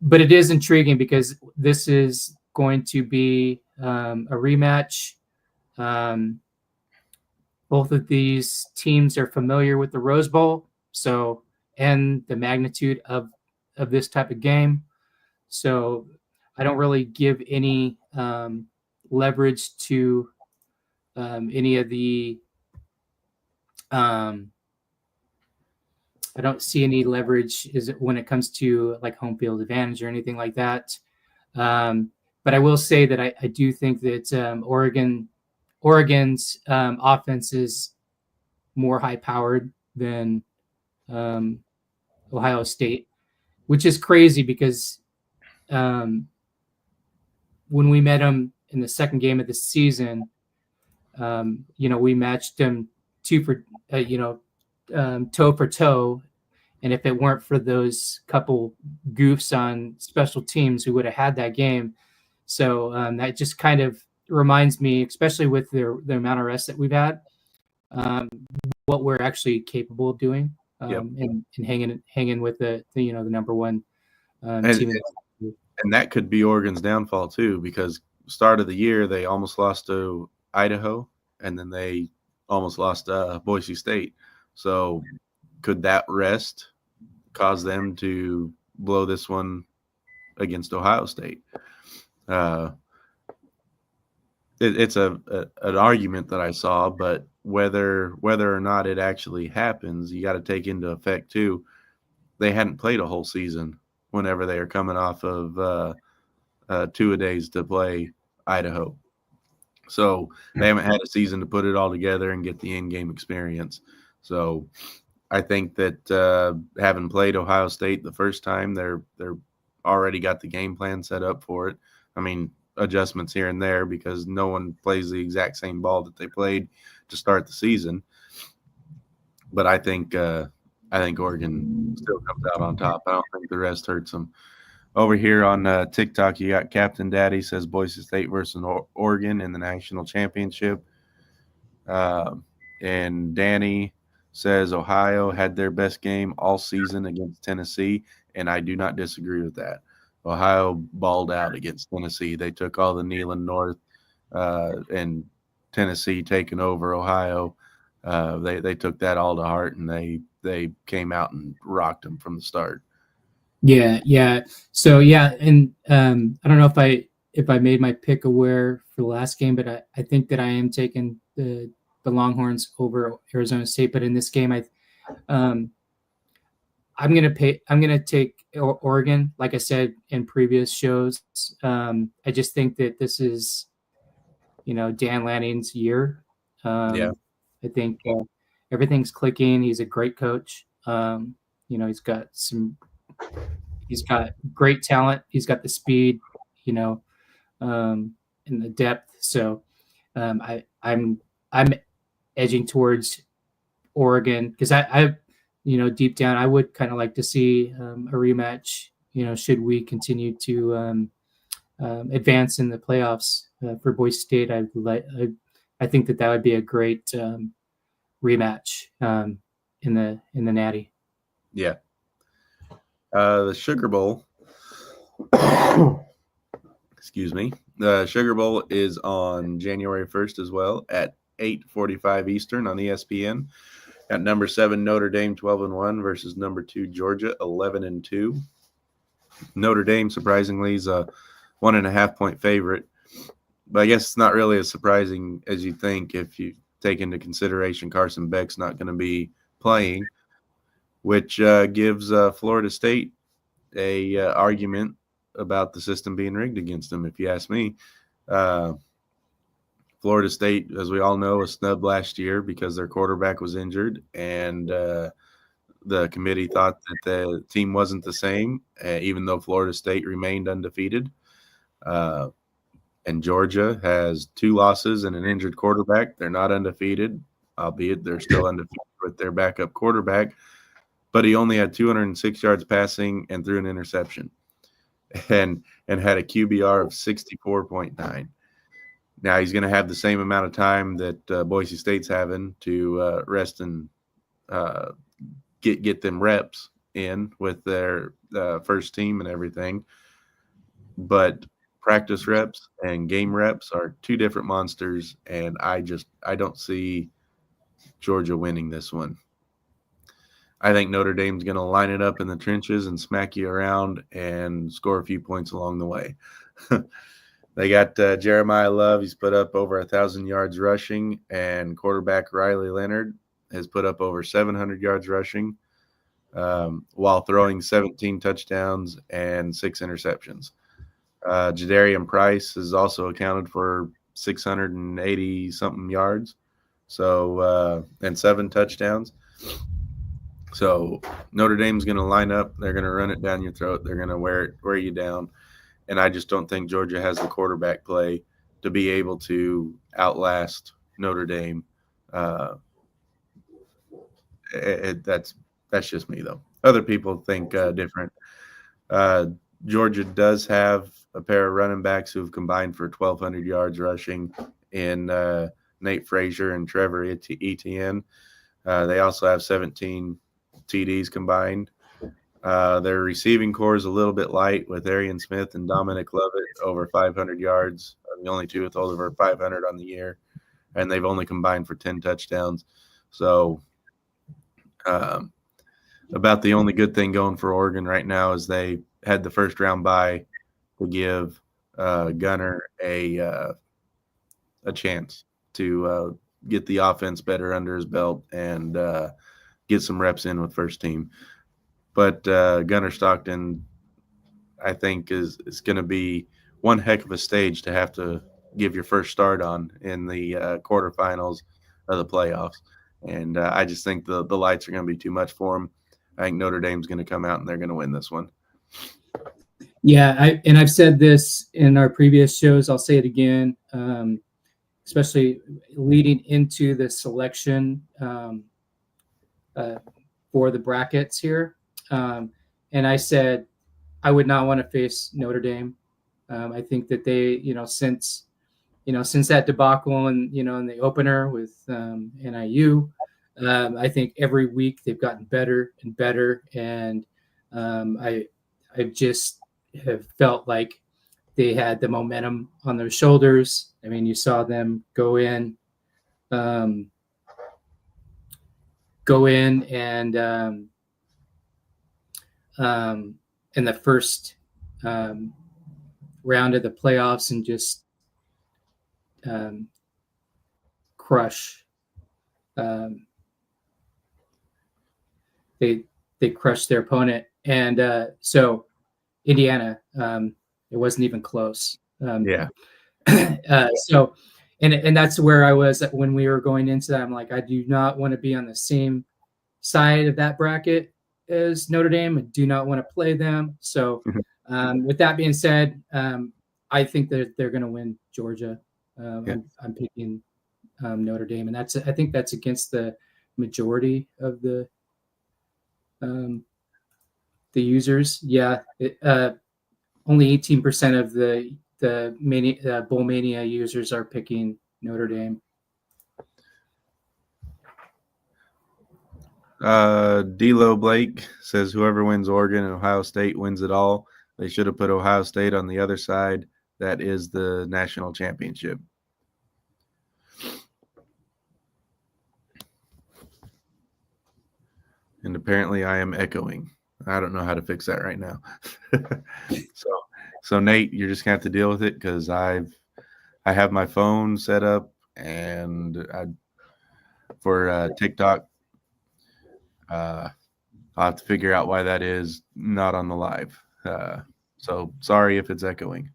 But it is intriguing because this is going to be a rematch. Both of these teams are familiar with the Rose Bowl, and the magnitude of this type of game. So I don't really give any leverage to any of the I don't see any leverage when it comes to like home field advantage or anything like that. But I will say that I do think that Oregon's offense is more high powered than Ohio State, which is crazy because when we met them in the second game of the season, we matched them toe for toe. And if it weren't for those couple goofs on special teams, we would have had that game. So that just kind of reminds me, especially with the amount of rest that we've had, what we're actually capable of doing, and hanging with the number one team. And that could be Oregon's downfall too, because start of the year they almost lost to Idaho, and then they almost lost Boise State. So could that rest cause them to blow this one against Ohio State? It's an argument that I saw, but whether or not it actually happens, you got to take into effect too. They hadn't played a whole season whenever they are coming off of 2-a-days to play Idaho. So they haven't had a season to put it all together and get the in-game experience. So I think that having played Ohio State the first time, they're already got the game plan set up for it. I mean, adjustments here and there because no one plays the exact same ball that they played to start the season. But I think Oregon still comes out on top. I don't think the rest hurts them. Over here on TikTok, you got Captain Daddy says Boise State versus Oregon in the national championship. And Danny says Ohio had their best game all season against Tennessee, and I do not disagree with that. Ohio balled out against Tennessee. They took all the Neyland North, and Tennessee taking over Ohio. They took that all to heart, and they came out and rocked them from the start. Yeah. So and I don't know if I made my pick aware for the last game, but I think that I am taking the Longhorns over Arizona State. But in this game, I'm gonna take Oregon. Like I said in previous shows, I just think that this is, Dan Lanning's year. I think everything's clicking. He's a great coach. He's got great talent. He's got the speed, and the depth. So I'm edging towards Oregon because I deep down I would kind of like to see a rematch. Should we continue to advance in the playoffs for Boise State? I think that would be a great rematch in the Natty. Yeah. The Sugar Bowl, excuse me, The Sugar Bowl is on January 1st as well at 8:45 Eastern on ESPN. At number 7 Notre Dame 12-1 versus number 2 Georgia 11-2. Notre Dame surprisingly is a 1.5 point favorite, but I guess it's not really as surprising as you think if you take into consideration Carson Beck's not going to be playing, which gives Florida State a argument about the system being rigged against them, if you ask me. Florida State, as we all know, was snubbed last year because their quarterback was injured, and the committee thought that the team wasn't the same, even though Florida State remained undefeated. And Georgia has 2 losses and an injured quarterback. They're not undefeated, albeit they're still undefeated with their backup quarterback. But he only had 206 yards passing and threw an interception, and had a QBR of 64.9. Now he's going to have the same amount of time that Boise State's having to rest and get them reps in with their first team and everything. But practice reps and game reps are 2 different monsters, and I don't see Georgia winning this one. I think Notre Dame's going to line it up in the trenches and smack you around and score a few points along the way. They got Jeremiah Love. He's put up over 1,000 yards rushing, and quarterback Riley Leonard has put up over 700 yards rushing while throwing 17 touchdowns and 6 interceptions. Jadarian Price has also accounted for 680-something yards, and 7 touchdowns. So Notre Dame's going to line up. They're going to run it down your throat. They're going to wear you down. And I just don't think Georgia has the quarterback play to be able to outlast Notre Dame. That's just me, though. Other people think different. Georgia does have a pair of running backs who have combined for 1,200 yards rushing in Nate Frazier and Trevor Etienne. They also have 17 TDs combined. Their receiving core is a little bit light with Arian Smith and Dominic Lovett over 500 yards. The only 2 with over 500 on the year, and they've only combined for 10 touchdowns. So about the only good thing going for Oregon right now is they had the first round bye to give Gunner a chance to get the offense better under his belt and get some reps in with first team. But Gunner Stockton, I think, is going to be one heck of a stage to have to give your first start on in the quarterfinals of the playoffs. And I just think the lights are going to be too much for him. I think Notre Dame's going to come out and they're going to win this one. Yeah, I've said this in our previous shows. I'll say it again, especially leading into the selection for the brackets here. And I said I would not want to face Notre Dame. I think that they, since that debacle and in the opener with NIU, I think every week they've gotten better and better, and I just have felt like they had the momentum on their shoulders. I mean, you saw them go in and in the first round of the playoffs and just crush. They crushed their opponent, and so Indiana, it wasn't even close. So, and that's where I was when we were going into that. I'm like, I do not want to be on the same side of that bracket as Notre Dame. I do not want to play them. So, with that being said, I think that they're going to win Georgia. I'm picking Notre Dame, and I think that's against the majority of the users. Yeah, only 18% of the Bowl Mania users are picking Notre Dame. D'Lo Blake says whoever wins Oregon and Ohio State wins it all. They should have put Ohio State on the other side that is the national championship. And apparently I am echoing. I don't know how to fix that right now. So Nate, you're just gonna have to deal with it because I have my phone set up and for TikTok. I'll have to figure out why that is not on the live. So sorry if it's echoing.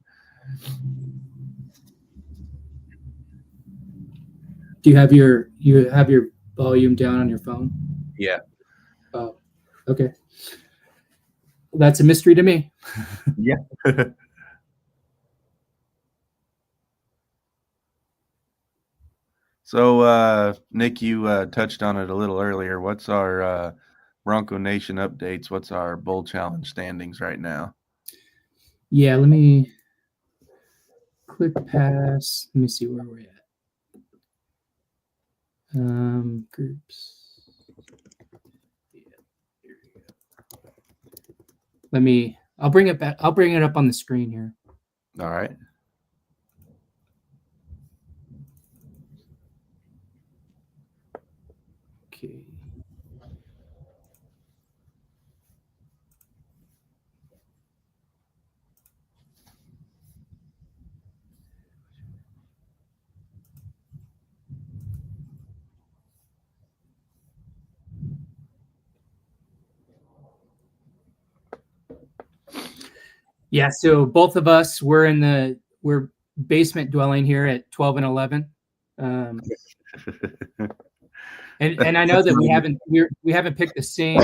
Do you have your volume down on your phone? Yeah. Oh, okay. That's a mystery to me. Yeah. So, Nick, you touched on it a little earlier. What's our Bronco Nation updates? What's our Bowl Challenge standings right now? Yeah, let me click past. Let me see where we're at. Groups. Yeah, I'll bring it back. I'll bring it up on the screen here. All right. Okay. Yeah, so both of us we're basement dwelling here at 12 and 11. And I know that we haven't picked the same,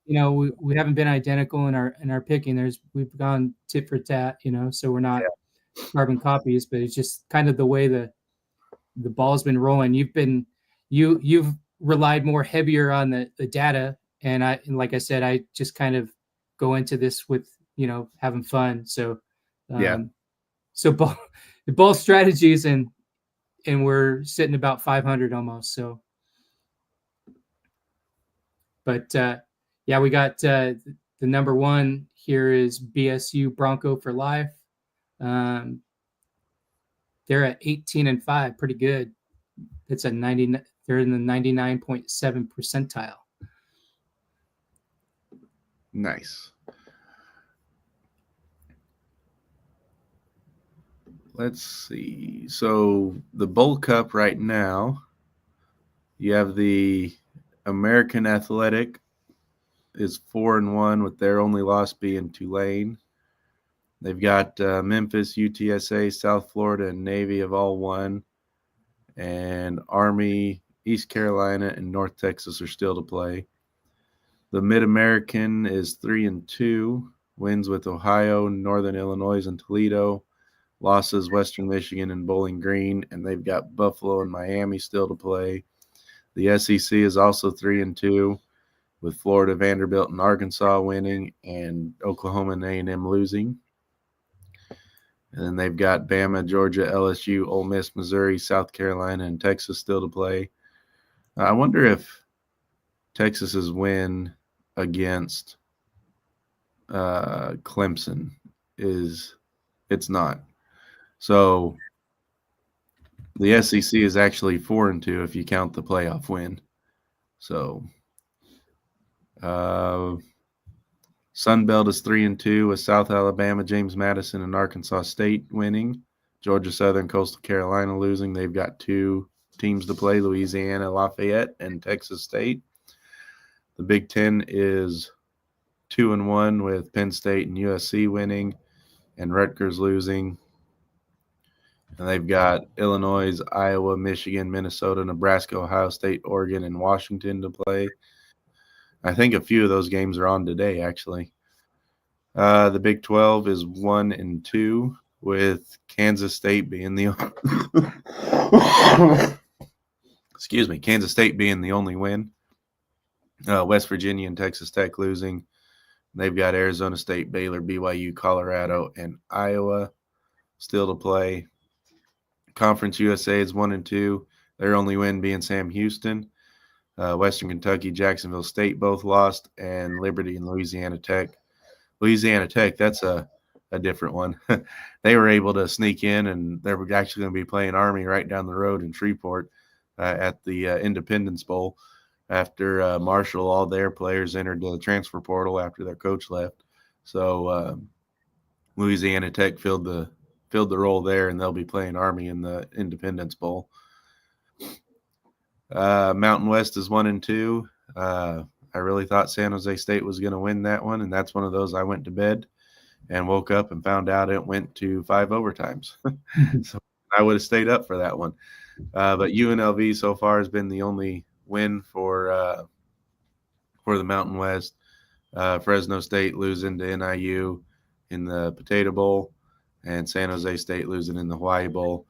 we haven't been identical in our picking. We've gone tit for tat, so we're not carbon copies, but it's just kind of the way the ball's been rolling. You've relied more heavier on the data, and like I said, I just kind of go into this with having fun. So so both strategies, and we're sitting about 500 almost. So, but yeah, we got the number one here is BSU Bronco for life. They're at 18-5, pretty good. It's a 90. They're in the 99.7 percentile. Nice. Let's see. So the Bowl Cup right now, you have the American Athletic is 4-1 with their only loss being Tulane. They've got Memphis, UTSA, South Florida, and Navy have all won. And Army, East Carolina, and North Texas are still to play. The Mid-American is 3-2, wins with Ohio, Northern Illinois, and Toledo. Losses Western Michigan and Bowling Green, and they've got Buffalo and Miami still to play. The SEC is also 3-2, with Florida, Vanderbilt, and Arkansas winning, and Oklahoma and A&M losing. And then they've got Bama, Georgia, LSU, Ole Miss, Missouri, South Carolina, and Texas still to play. I wonder if Texas's win against Clemson it's not. So the SEC is actually 4-2 if you count the playoff win. So Sun Belt is 3-2 with South Alabama, James Madison, and Arkansas State winning. Georgia Southern, Coastal Carolina losing. They've got two teams to play, Louisiana, Lafayette, and Texas State. The Big Ten is 2-1 with Penn State and USC winning, and Rutgers losing. And they've got Illinois, Iowa, Michigan, Minnesota, Nebraska, Ohio State, Oregon, and Washington to play. I think a few of those games are on today, actually. The Big 12 is 1-2 with Kansas State being the Kansas State being the only win. West Virginia and Texas Tech losing. They've got Arizona State, Baylor, BYU, Colorado, and Iowa still to play. Conference USA is 1-2. Their only win being Sam Houston. Western Kentucky, Jacksonville State both lost, and Liberty and Louisiana Tech. Louisiana Tech, that's a a different one. They were able to sneak in, and they were actually going to be playing Army right down the road in Shreveport at the Independence Bowl after Marshall. All their players entered the transfer portal after their coach left. So Louisiana Tech filled the role there, and they'll be playing Army in the Independence Bowl. Mountain West is 1-2. I really thought San Jose State was going to win that one, and that's one of those I went to bed and woke up and found out it went to 5 overtimes. So I would have stayed up for that one. But UNLV so far has been the only win for the Mountain West. Fresno State losing to NIU in the Potato Bowl, and San Jose State losing in the Hawaii Bowl.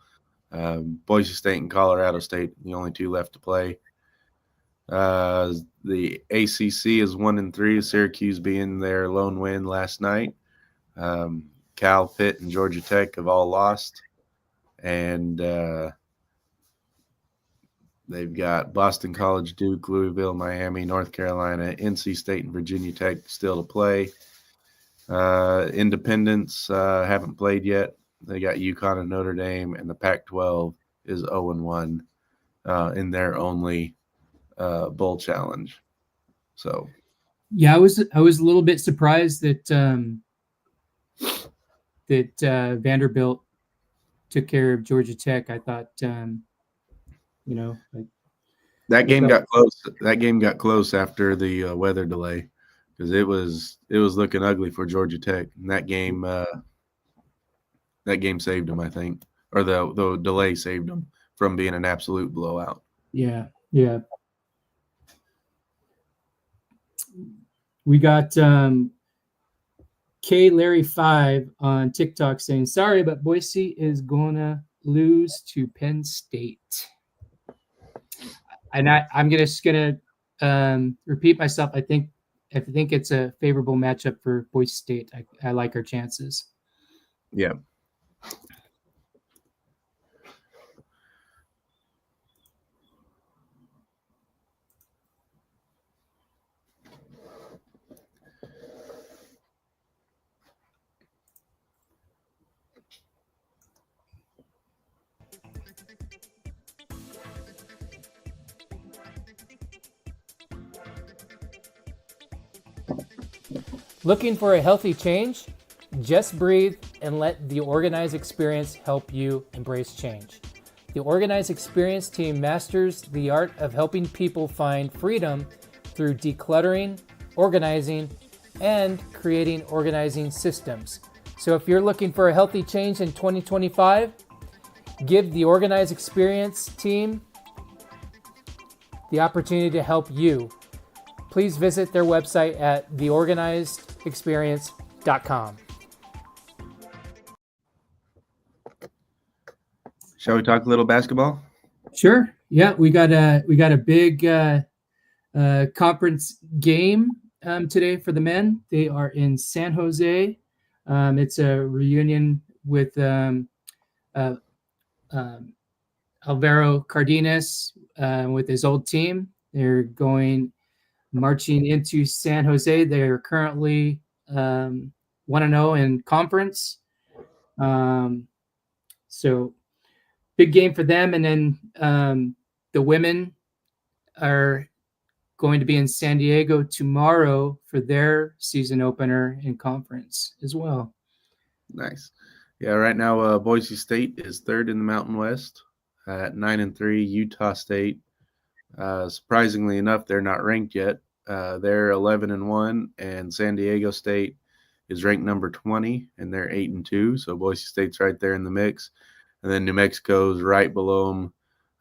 Boise State and Colorado State, the only two left to play. The ACC is 1-3, Syracuse being their lone win last night. Cal, Pitt, and Georgia Tech have all lost. And they've got Boston College, Duke, Louisville, Miami, North Carolina, NC State, and Virginia Tech still to play. Independence haven't played yet. They got UConn and Notre Dame, and the Pac-12 is 0-1 in their only bowl challenge. So, yeah, I was a little bit surprised that Vanderbilt took care of Georgia Tech. I thought, like that game got close. That game got close after the weather delay, because it was looking ugly for Georgia Tech. And that game saved them, I think, or the delay saved them from being an absolute blowout. Yeah. We got K Larry 5 on TikTok saying, "Sorry, but Boise is gonna lose to Penn State." And I'm just gonna repeat myself. I think it's a favorable matchup for Boise State. I like our chances. Yeah. Looking for a healthy change? Just breathe and let the Organize Experience help you embrace change. The Organize Experience team masters the art of helping people find freedom through decluttering, organizing, and creating organizing systems. So if you're looking for a healthy change in 2025, give the Organize Experience team the opportunity to help you. Please visit their website at theorganizedexperience.com. Shall we talk a little basketball? Sure. Yeah, we got a big conference game today for the men. They are in San Jose. It's a reunion with Alvaro Cardenas with his old team. They're marching into San Jose. They're currently 1-0 in conference. So big game for them. And then the women are going to be in San Diego tomorrow for their season opener in conference as well. Nice. Yeah, right now Boise State is third in the Mountain West at 9-3. Utah State, surprisingly enough, they're not ranked yet. They're 11-1, and San Diego State is ranked number 20, and they're 8-2. So Boise State's right there in the mix, and then New Mexico's right below them,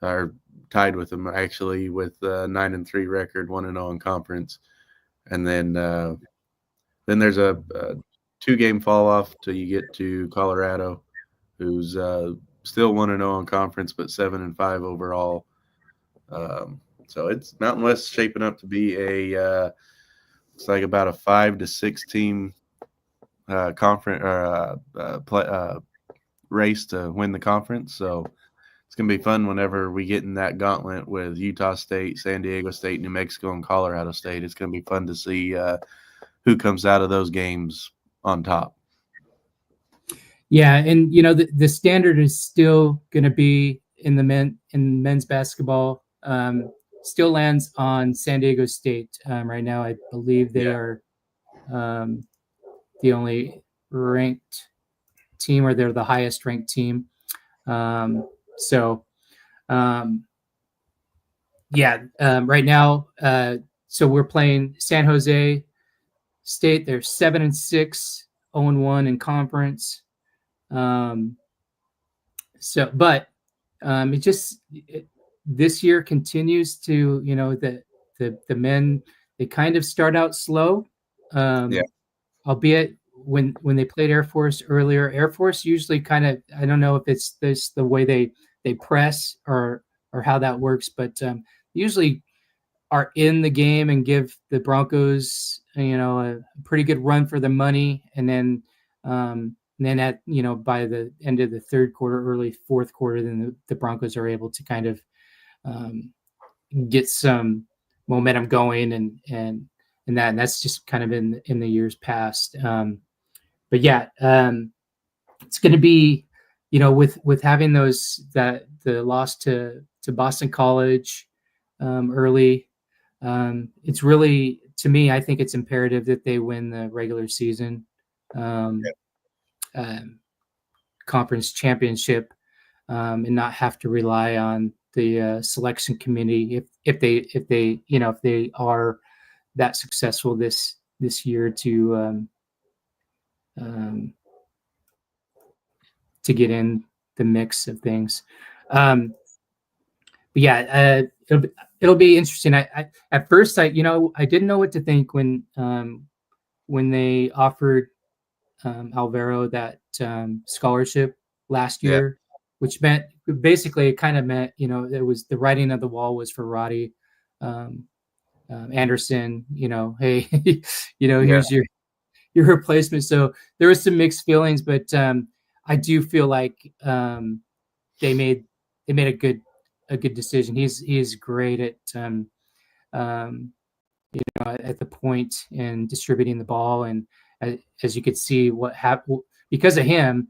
or tied with them actually, with 9-3 record, 1-0 in conference, and then there's a 2-game fall off till you get to Colorado, who's still 1-0 in conference, but 7-5 overall. So it's Mountain West shaping up to be looks like about a 5 to 6 team conference race to win the conference. So it's gonna be fun whenever we get in that gauntlet with Utah State, San Diego State, New Mexico, and Colorado State. It's gonna be fun to see who comes out of those games on top. Yeah, and the standard is still going to be in men's basketball. Still lands on San Diego State right now. I believe they are the only ranked team, or they're the highest ranked team. So, right now, so we're playing San Jose State. They're 7-6, 0-1 in conference. This year continues to, the men, they kind of start out slow. Albeit when they played Air Force earlier, Air Force usually kind of, I don't know if it's this the way they press or how that works, but usually are in the game and give the Broncos, a pretty good run for the money, and then at by the end of the third quarter, early fourth quarter, then the Broncos are able to kind of get some momentum going, and that's just kind of in the years past. But yeah, it's going to be, with having the loss to Boston College early. It's really, to me, I think it's imperative that they win the regular season conference championship, and not have to rely on the selection committee if they are that successful this year to get in the mix of things. But yeah, it'll be interesting. I at first I didn't know what to think when they offered Alvaro that scholarship last year, which meant basically it kind of meant it was the writing of the wall was for Roddy Anderson. Hey, here's your replacement. So there was some mixed feelings, but I do feel like they made a good decision. He's great at at the point and distributing the ball, and as you could see what happened because of him.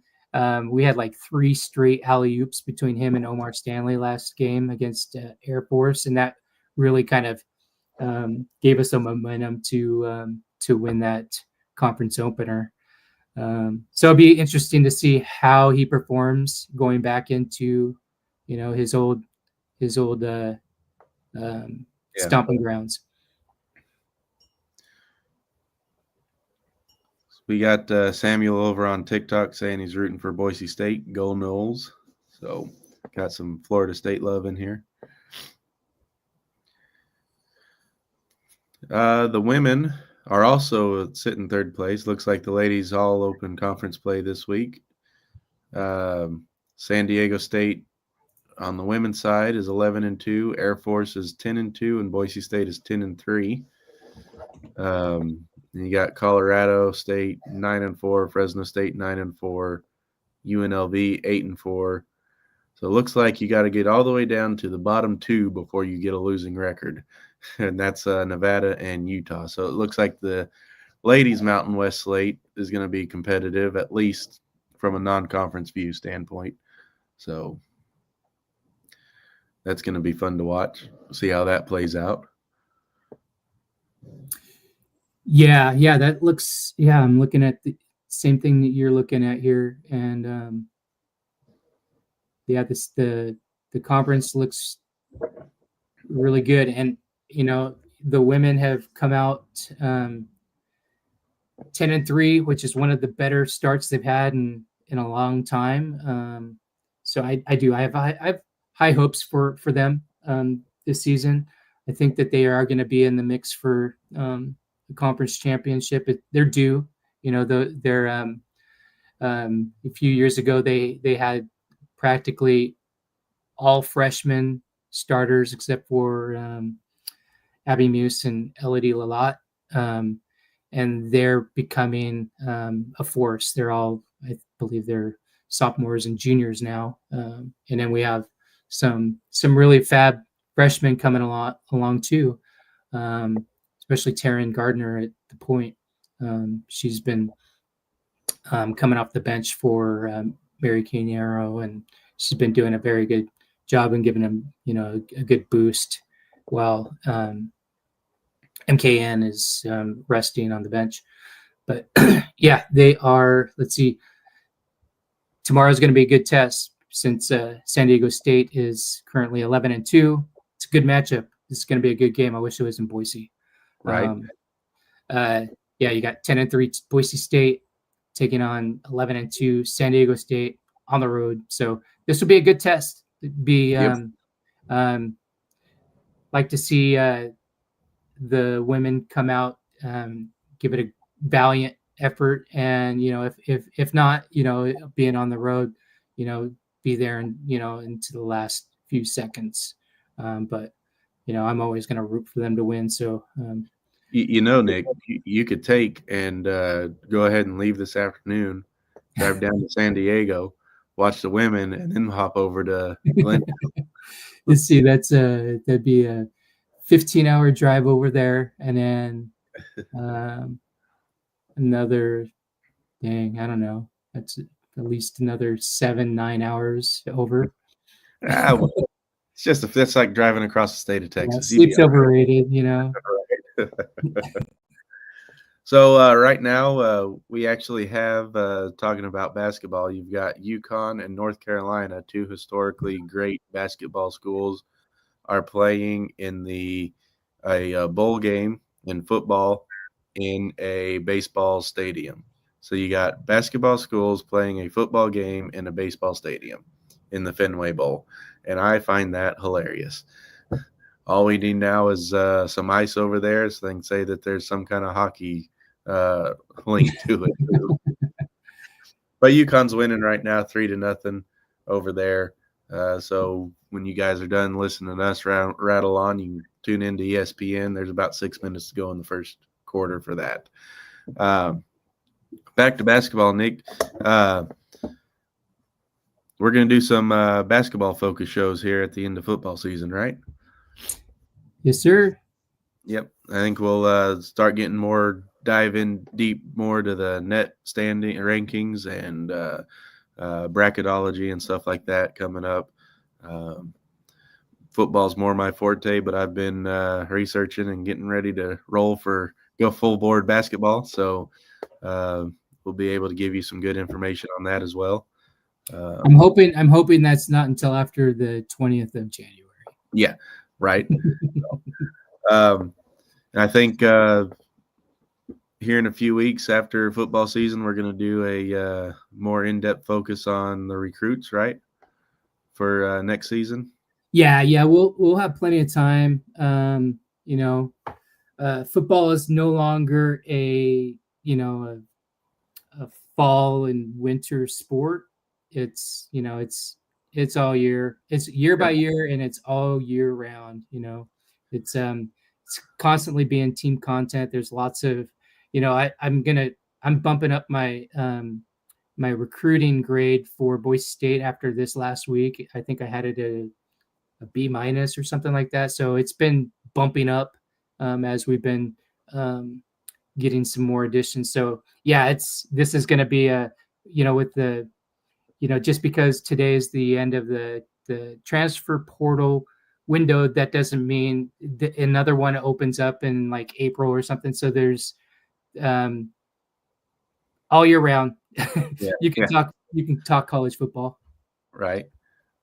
We had like 3 straight alley-oops between him and Omar Stanley last game against Air Force, and that really kind of gave us some momentum to win that conference opener. So it'll be interesting to see how he performs going back into his old stomping grounds. We got Samuel over on TikTok saying he's rooting for Boise State. Go Noles. So got some Florida State love in here. The women are also sitting third place. Looks like the ladies all open conference play this week. San Diego State on the women's side is 11-2. Air Force is 10-2, and Boise State is 10-3. You got Colorado State 9-4, Fresno State 9-4, UNLV 8-4. So it looks like you got to get all the way down to the bottom 2 before you get a losing record, and that's Nevada and Utah. So it looks like the ladies' Mountain West slate is going to be competitive, at least from a non-conference view standpoint. So that's going to be fun to watch. See how that plays out. Yeah, that looks. Yeah, I'm looking at the same thing that you're looking at here, and the conference looks really good, and the women have come out 10-3, which is one of the better starts they've had in a long time. So I have high hopes for them this season. I think that they are going to be in the mix for the conference championship. They're due. They're a few years ago they had practically all freshman starters except for Abby Muse and Elodie Lalott, and they're becoming a force. They're all, I believe, they're sophomores and juniors now, and then we have some really fab freshmen coming along too, especially Taryn Gardner at the point. She's been coming off the bench for Mary Canero, and she's been doing a very good job and giving him, a good boost while MKN is resting on the bench. But yeah, they are. Let's see. Tomorrow's going to be a good test since San Diego State is currently 11-2. It's a good matchup. This is going to be a good game. I wish it was in Boise. Right. Yeah, you got 10-3 Boise State taking on 11-2 San Diego State on the road. So this will be a good test. It'd be like to see the women come out, give it a valiant effort, and if not, being on the road, be there and into the last few seconds. But I'm always going to root for them to win. So Nick, you could take and go ahead and leave this afternoon, drive down to San Diego, watch the women, and then hop over to Glendale. Let's see, that'd be a 15-hour drive over there, and then another, I don't know, that's at least another 7-9 hours over. Well, it's like driving across the state of Texas. Sleep's overrated, So right now we actually have, talking about basketball, you've got UConn and North Carolina, two historically great basketball schools, are playing in a bowl game in football in a baseball stadium. So you got basketball schools playing a football game in a baseball stadium in the Fenway Bowl, and I find that hilarious. All we need now is some ice over there, so they can say that there's some kind of hockey link to it. But UConn's winning right now, 3-0 over there. So when you guys are done listening to us rattle on, you can tune into ESPN. There's about 6 minutes to go in the first quarter for that. Back to basketball, Nick. We're going to do some basketball focus shows here at the end of football season, right? Yes, sir. Yep. I think we'll start getting dive in deep more to the net standing rankings and bracketology and stuff like that coming up. Football's more my forte, but I've been researching and getting ready to go full board basketball. So we'll be able to give you some good information on that as well. I'm hoping that's not until after the 20th of January. Yeah, right. And I think here in a few weeks after football season, we're going to do a more in-depth focus on the recruits, right, for next season. Yeah, we'll have plenty of time. Football is no longer a fall and winter sport. It's all year. It's year by year, and it's all year round. It's constantly being team content. There's lots of, I'm bumping up my my recruiting grade for Boise State after this last week. I think I had it a B- or something like that. So it's been bumping up as we've been getting some more additions. So yeah, this is going to be with the, just because today is the end of the transfer portal window, that doesn't mean another one opens up in like April or something. So there's all year round. Yeah, you can talk college football. Right.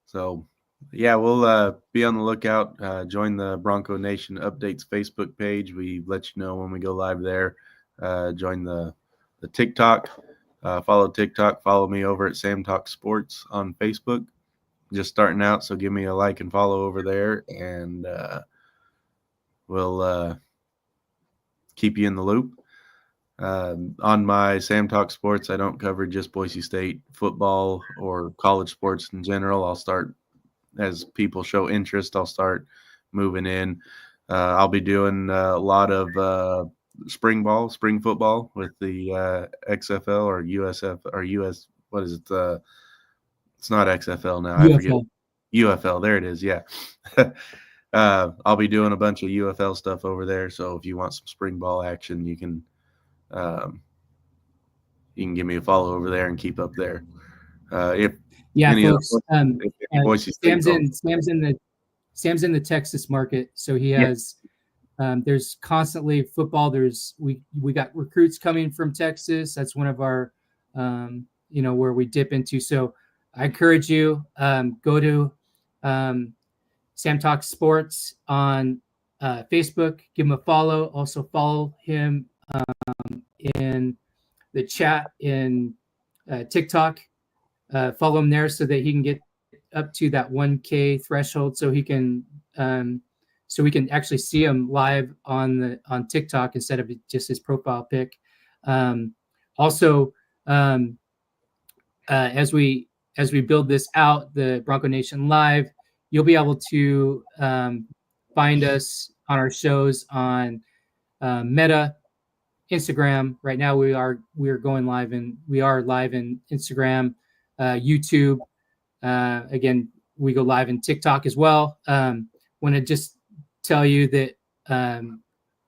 So yeah, we'll be on the lookout. Join the Bronco Nation Updates Facebook page. We let you know when we go live there. Join the TikTok. Follow TikTok. Follow me over at Sam Talk Sports on Facebook. Just starting out, so give me a like and follow over there, and we'll keep you in the loop. On my Sam Talk Sports, I don't cover just Boise State football or college sports in general. I'll start, as people show interest, I'll start moving in. I'll be doing a lot of spring football with the XFL or USF or US. What is it? It's not XFL now. UFL. I forget. UFL. There it is. Yeah. I'll be doing a bunch of UFL stuff over there. So if you want some spring ball action, you can you can give me a follow over there and keep up there. If Yeah, any of folks. the, if any Boise State Sam's in the Texas market, so he Yeah. has. There's constantly football. We got recruits coming from Texas. That's one of our, where we dip into. So I encourage you, go to Sam Talks Sports on Facebook. Give him a follow. Also follow him in the chat in TikTok. Follow him there so that he can get up to that 1K threshold, so he can so we can actually see him live on TikTok instead of just his profile pic. Also, as we build this out, the Bronco Nation Live, you'll be able to find us on our shows on Meta, Instagram. Right now we are going live, and we are live in Instagram, YouTube. Again, we go live in TikTok as well. Want to just tell you that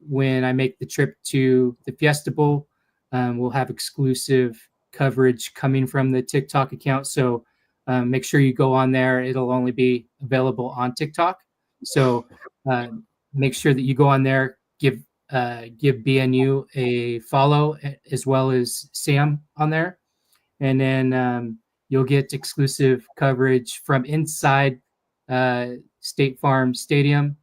when I make the trip to the Fiesta Bowl, we'll have exclusive coverage coming from the TikTok account. So make sure you go on there. It'll only be available on TikTok. So make sure that you go on there, give BNU a follow, as well as Sam on there. And then you'll get exclusive coverage from inside State Farm Stadium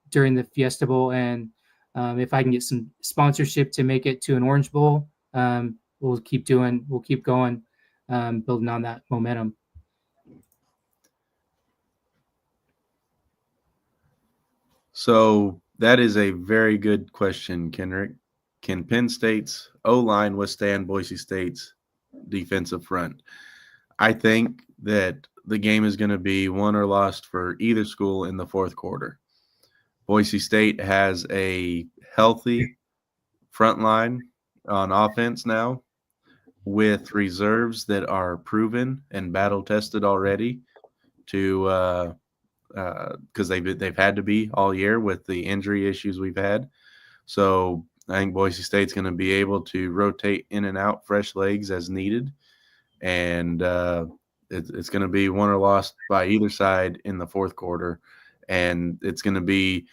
during the Fiesta Bowl. And if I can get some sponsorship to make it to an Orange Bowl, we'll keep going, building on that momentum. So that is a very good question, Kenrick. Can Penn State's O-line withstand Boise State's defensive front? I think that the game is going to be won or lost for either school in the fourth quarter. Boise State has a healthy front line on offense now, with reserves that are proven and battle tested already, to because they've had to be all year with the injury issues we've had. So I think Boise State's going to be able to rotate in and out fresh legs as needed, and it's going to be won or lost by either side in the fourth quarter. And it's going to be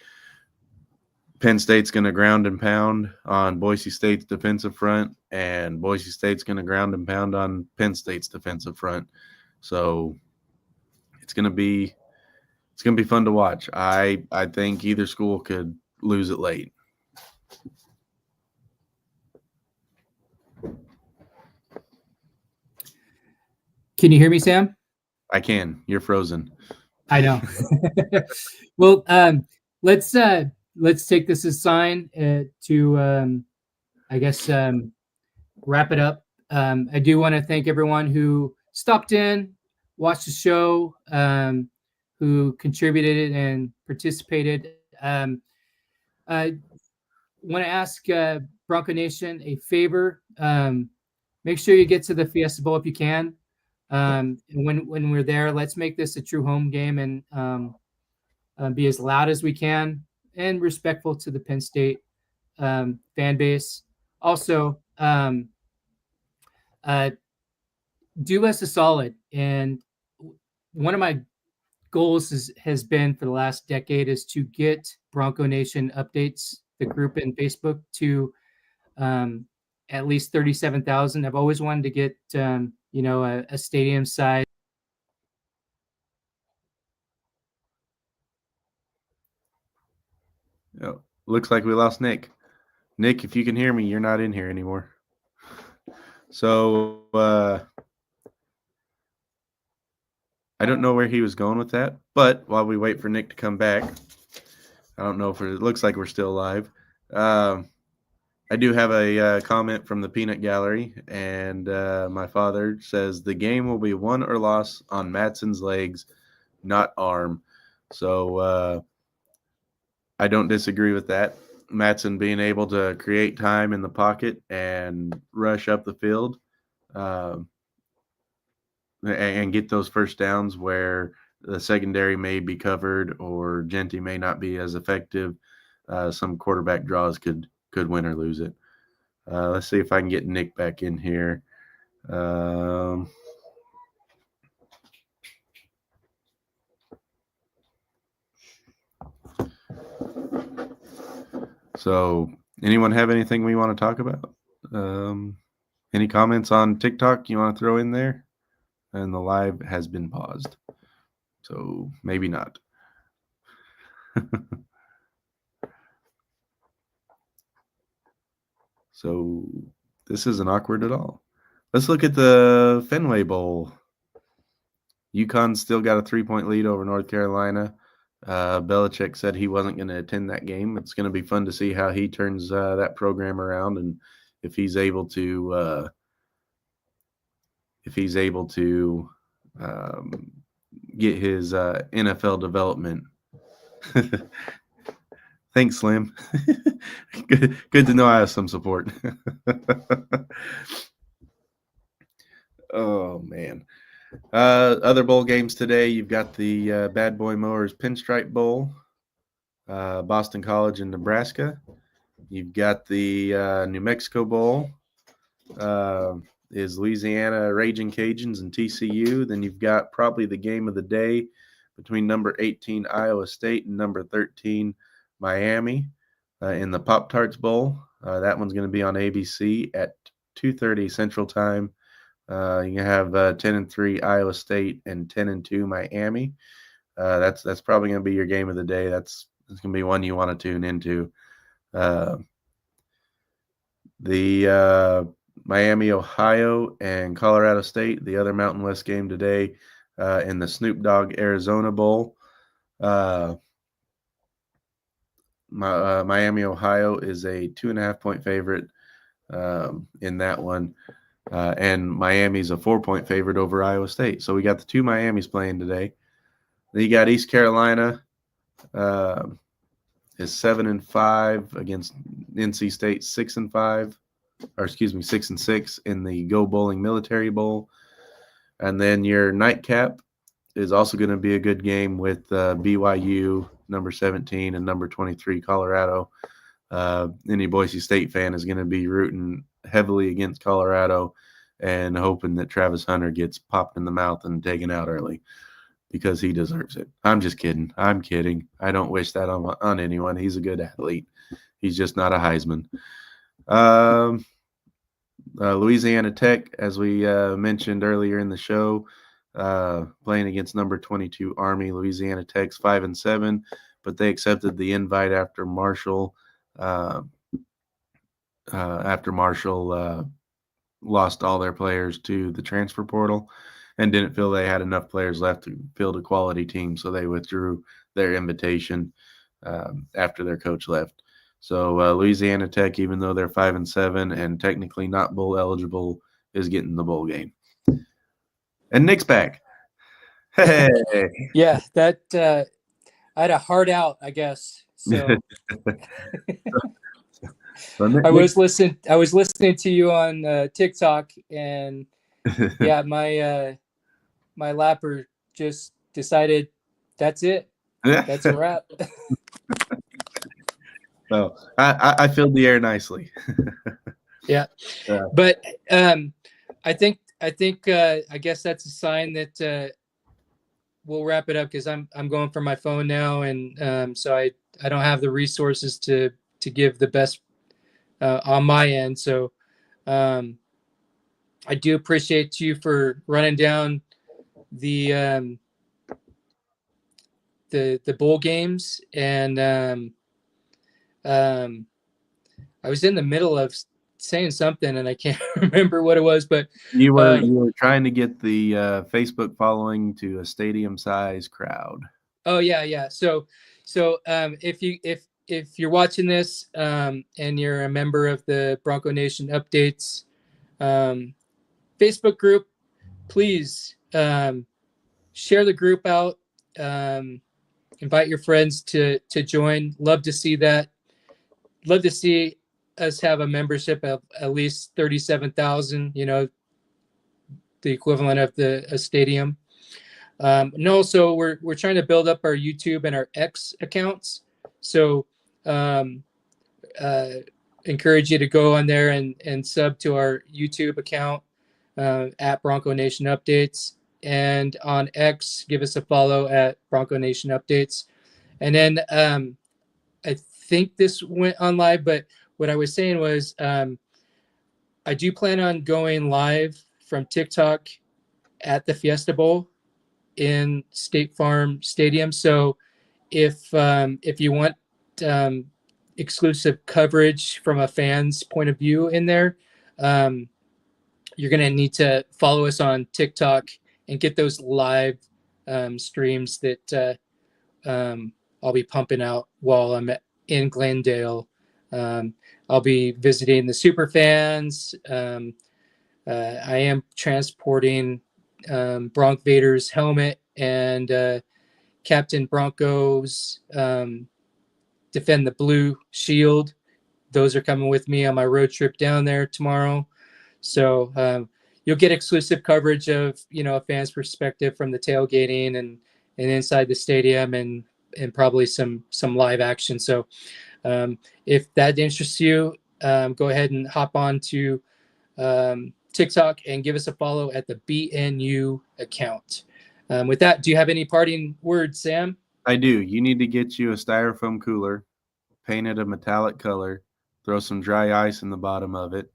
Penn State's going to ground and pound on Boise State's defensive front, and Boise State's going to ground and pound on Penn State's defensive front. So it's going to be fun to watch. I think either school could lose it late. Can you hear me, Sam? I can. You're frozen. I know. Well, let's take this as a sign to, I guess, wrap it up. I do want to thank everyone who stopped in, watched the show, who contributed and participated. I want to ask Bronco Nation a favor. Make sure you get to the Fiesta Bowl if you can. And when we're there, let's make this a true home game and be as loud as we can and respectful to the Penn State fan base. Also, do us a solid. And one of my goals has been for the last decade is to get Bronco Nation updates, the group in Facebook, to at least 37,000. I've always wanted to get a stadium size. Oh, looks like we lost Nick. Nick, if you can hear me, you're not in here anymore. So I don't know where he was going with that, but while we wait for Nick to come back, I don't know if it looks like we're still live. I do have a comment from the Peanut Gallery, and my father says the game will be won or lost on Matson's legs, not arm. So I don't disagree with that. Matson being able to create time in the pocket and rush up the field and get those first downs where the secondary may be covered or Genty may not be as effective. Some quarterback draws could win or lose it. Let's see if I can get Nick back in here. So, anyone have anything we want to talk about? Any comments on TikTok you want to throw in there? And the live has been paused, so maybe not. So this isn't awkward at all. Let's look at the Fenway Bowl. UConn's still got a 3-point lead over North Carolina. Belichick said he wasn't going to attend that game. It's going to be fun to see how he turns that program around, and if he's able to get his NFL development. Thanks, Slim. Good to know I have some support. Oh, man. Other bowl games today, you've got the Bad Boy Mowers Pinstripe Bowl, Boston College and Nebraska. You've got the New Mexico Bowl, is Louisiana Raging Cajuns and TCU. Then you've got probably the game of the day between number 18 Iowa State and number 13 Miami in the Pop-Tarts Bowl. That one's going to be on ABC at 2:30 Central Time. You have 10-3 Iowa State and 10-2 Miami. That's probably going to be your game of the day. That's going to be one you want to tune into. The Miami, Ohio, and Colorado State, the other Mountain West game today, in the Snoop Dogg Arizona Bowl. Miami, Ohio is a 2.5-point favorite in that one. And Miami's a 4-point favorite over Iowa State. So we got the two Miamis playing today. Then you got East Carolina is 7-5 against NC State 6-5, or excuse me, 6-6 in the Go Bowling Military Bowl. And then your nightcap is also going to be a good game with BYU, number 17, and number 23, Colorado. Any Boise State fan is going to be rooting heavily against Colorado and hoping that Travis Hunter gets popped in the mouth and taken out early because he deserves it. I'm just kidding. I'm kidding. I don't wish that on anyone. He's a good athlete. He's just not a Heisman. Louisiana Tech, as we mentioned earlier in the show, playing against number 22 Army. Louisiana Tech's 5-7, but they accepted the invite after Marshall lost all their players to the transfer portal and didn't feel they had enough players left to field a quality team, so they withdrew their invitation after their coach left. So Louisiana Tech, even though they're 5-7 and technically not bowl eligible, is getting the bowl game. And Nick's back. Hey. Yeah, that I had a heart out, I guess. So I was listening to you on TikTok, and yeah, my lapper just decided that's it. That's a wrap. So I filled the air nicely. Yeah. But I guess that's a sign that we'll wrap it up, because I'm going for my phone now, and so I don't have the resources to give the best on my end. So I do appreciate you for running down the bowl games, and I was in the middle of saying something and I can't remember what it was, but you were trying to get the Facebook following to a stadium size crowd. Oh yeah. So if you're watching this and you're a member of the Bronco Nation Updates Facebook group, please share the group out, invite your friends to join. Love to see that. Love to see us have a membership of at least 37,000, the equivalent of a stadium. And also we're trying to build up our YouTube and our X accounts. So encourage you to go on there and sub to our YouTube account at Bronco Nation Updates, and on X, give us a follow at Bronco Nation Updates. And then I think this went on live, but what I was saying was I do plan on going live from TikTok at the Fiesta Bowl in State Farm Stadium. So if you want exclusive coverage from a fan's point of view in there, you're going to need to follow us on TikTok and get those live streams that I'll be pumping out while I'm in Glendale. I'll be visiting the super fans. I am transporting Bronc Vader's helmet and Captain Bronco's Defend the Blue Shield. Those are coming with me on my road trip down there tomorrow. So you'll get exclusive coverage of, a fan's perspective from the tailgating and inside the stadium and probably some live action. So if that interests you, go ahead and hop on to TikTok and give us a follow at the BNU account. With that, do you have any parting words, Sam? I do. You need to get you a styrofoam cooler, paint it a metallic color, throw some dry ice in the bottom of it,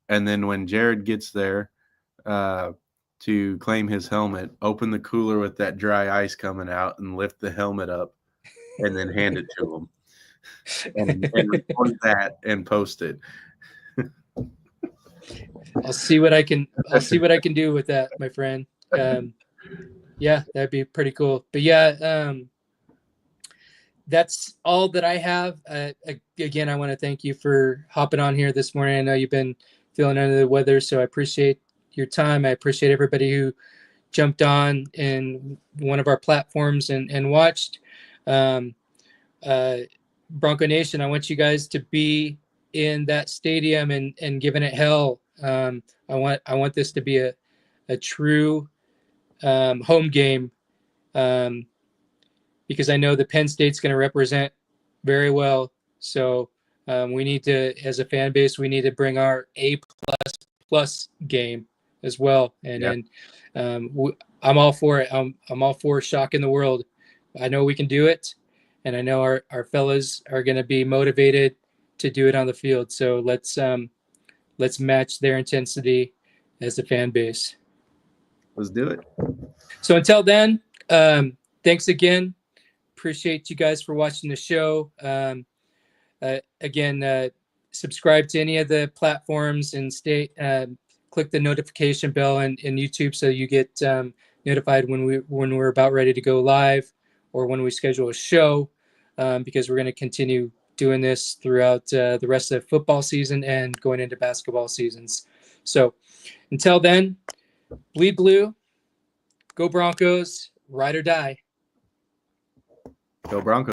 and then when Jared gets there to claim his helmet, open the cooler with that dry ice coming out and lift the helmet up and then hand it to him. And record that and post it. I'll see what I can do with that, my friend. Yeah, that'd be pretty cool. But yeah, that's all that I have. Again, I want to thank you for hopping on here this morning. I know you've been feeling under the weather, so I appreciate your time. I appreciate everybody who jumped on in one of our platforms and watched. Bronco Nation, I want you guys to be in that stadium and giving it hell. I want this to be a true home game, because I know the Penn State's going to represent very well. So we need to, as a fan base, we need to bring our A++ game as well. And I'm all for it. I'm all for shocking the world. I know we can do it, and I know our fellas are going to be motivated to do it on the field. So let's match their intensity as a fan base. Let's do it. So until then, thanks again. Appreciate you guys for watching the show. Again, subscribe to any of the platforms and click the notification bell in YouTube so you get notified when we're about ready to go live or when we schedule a show, because we're going to continue doing this throughout the rest of the football season and going into basketball seasons. So until then, bleed blue, go Broncos, ride or die. Go Broncos.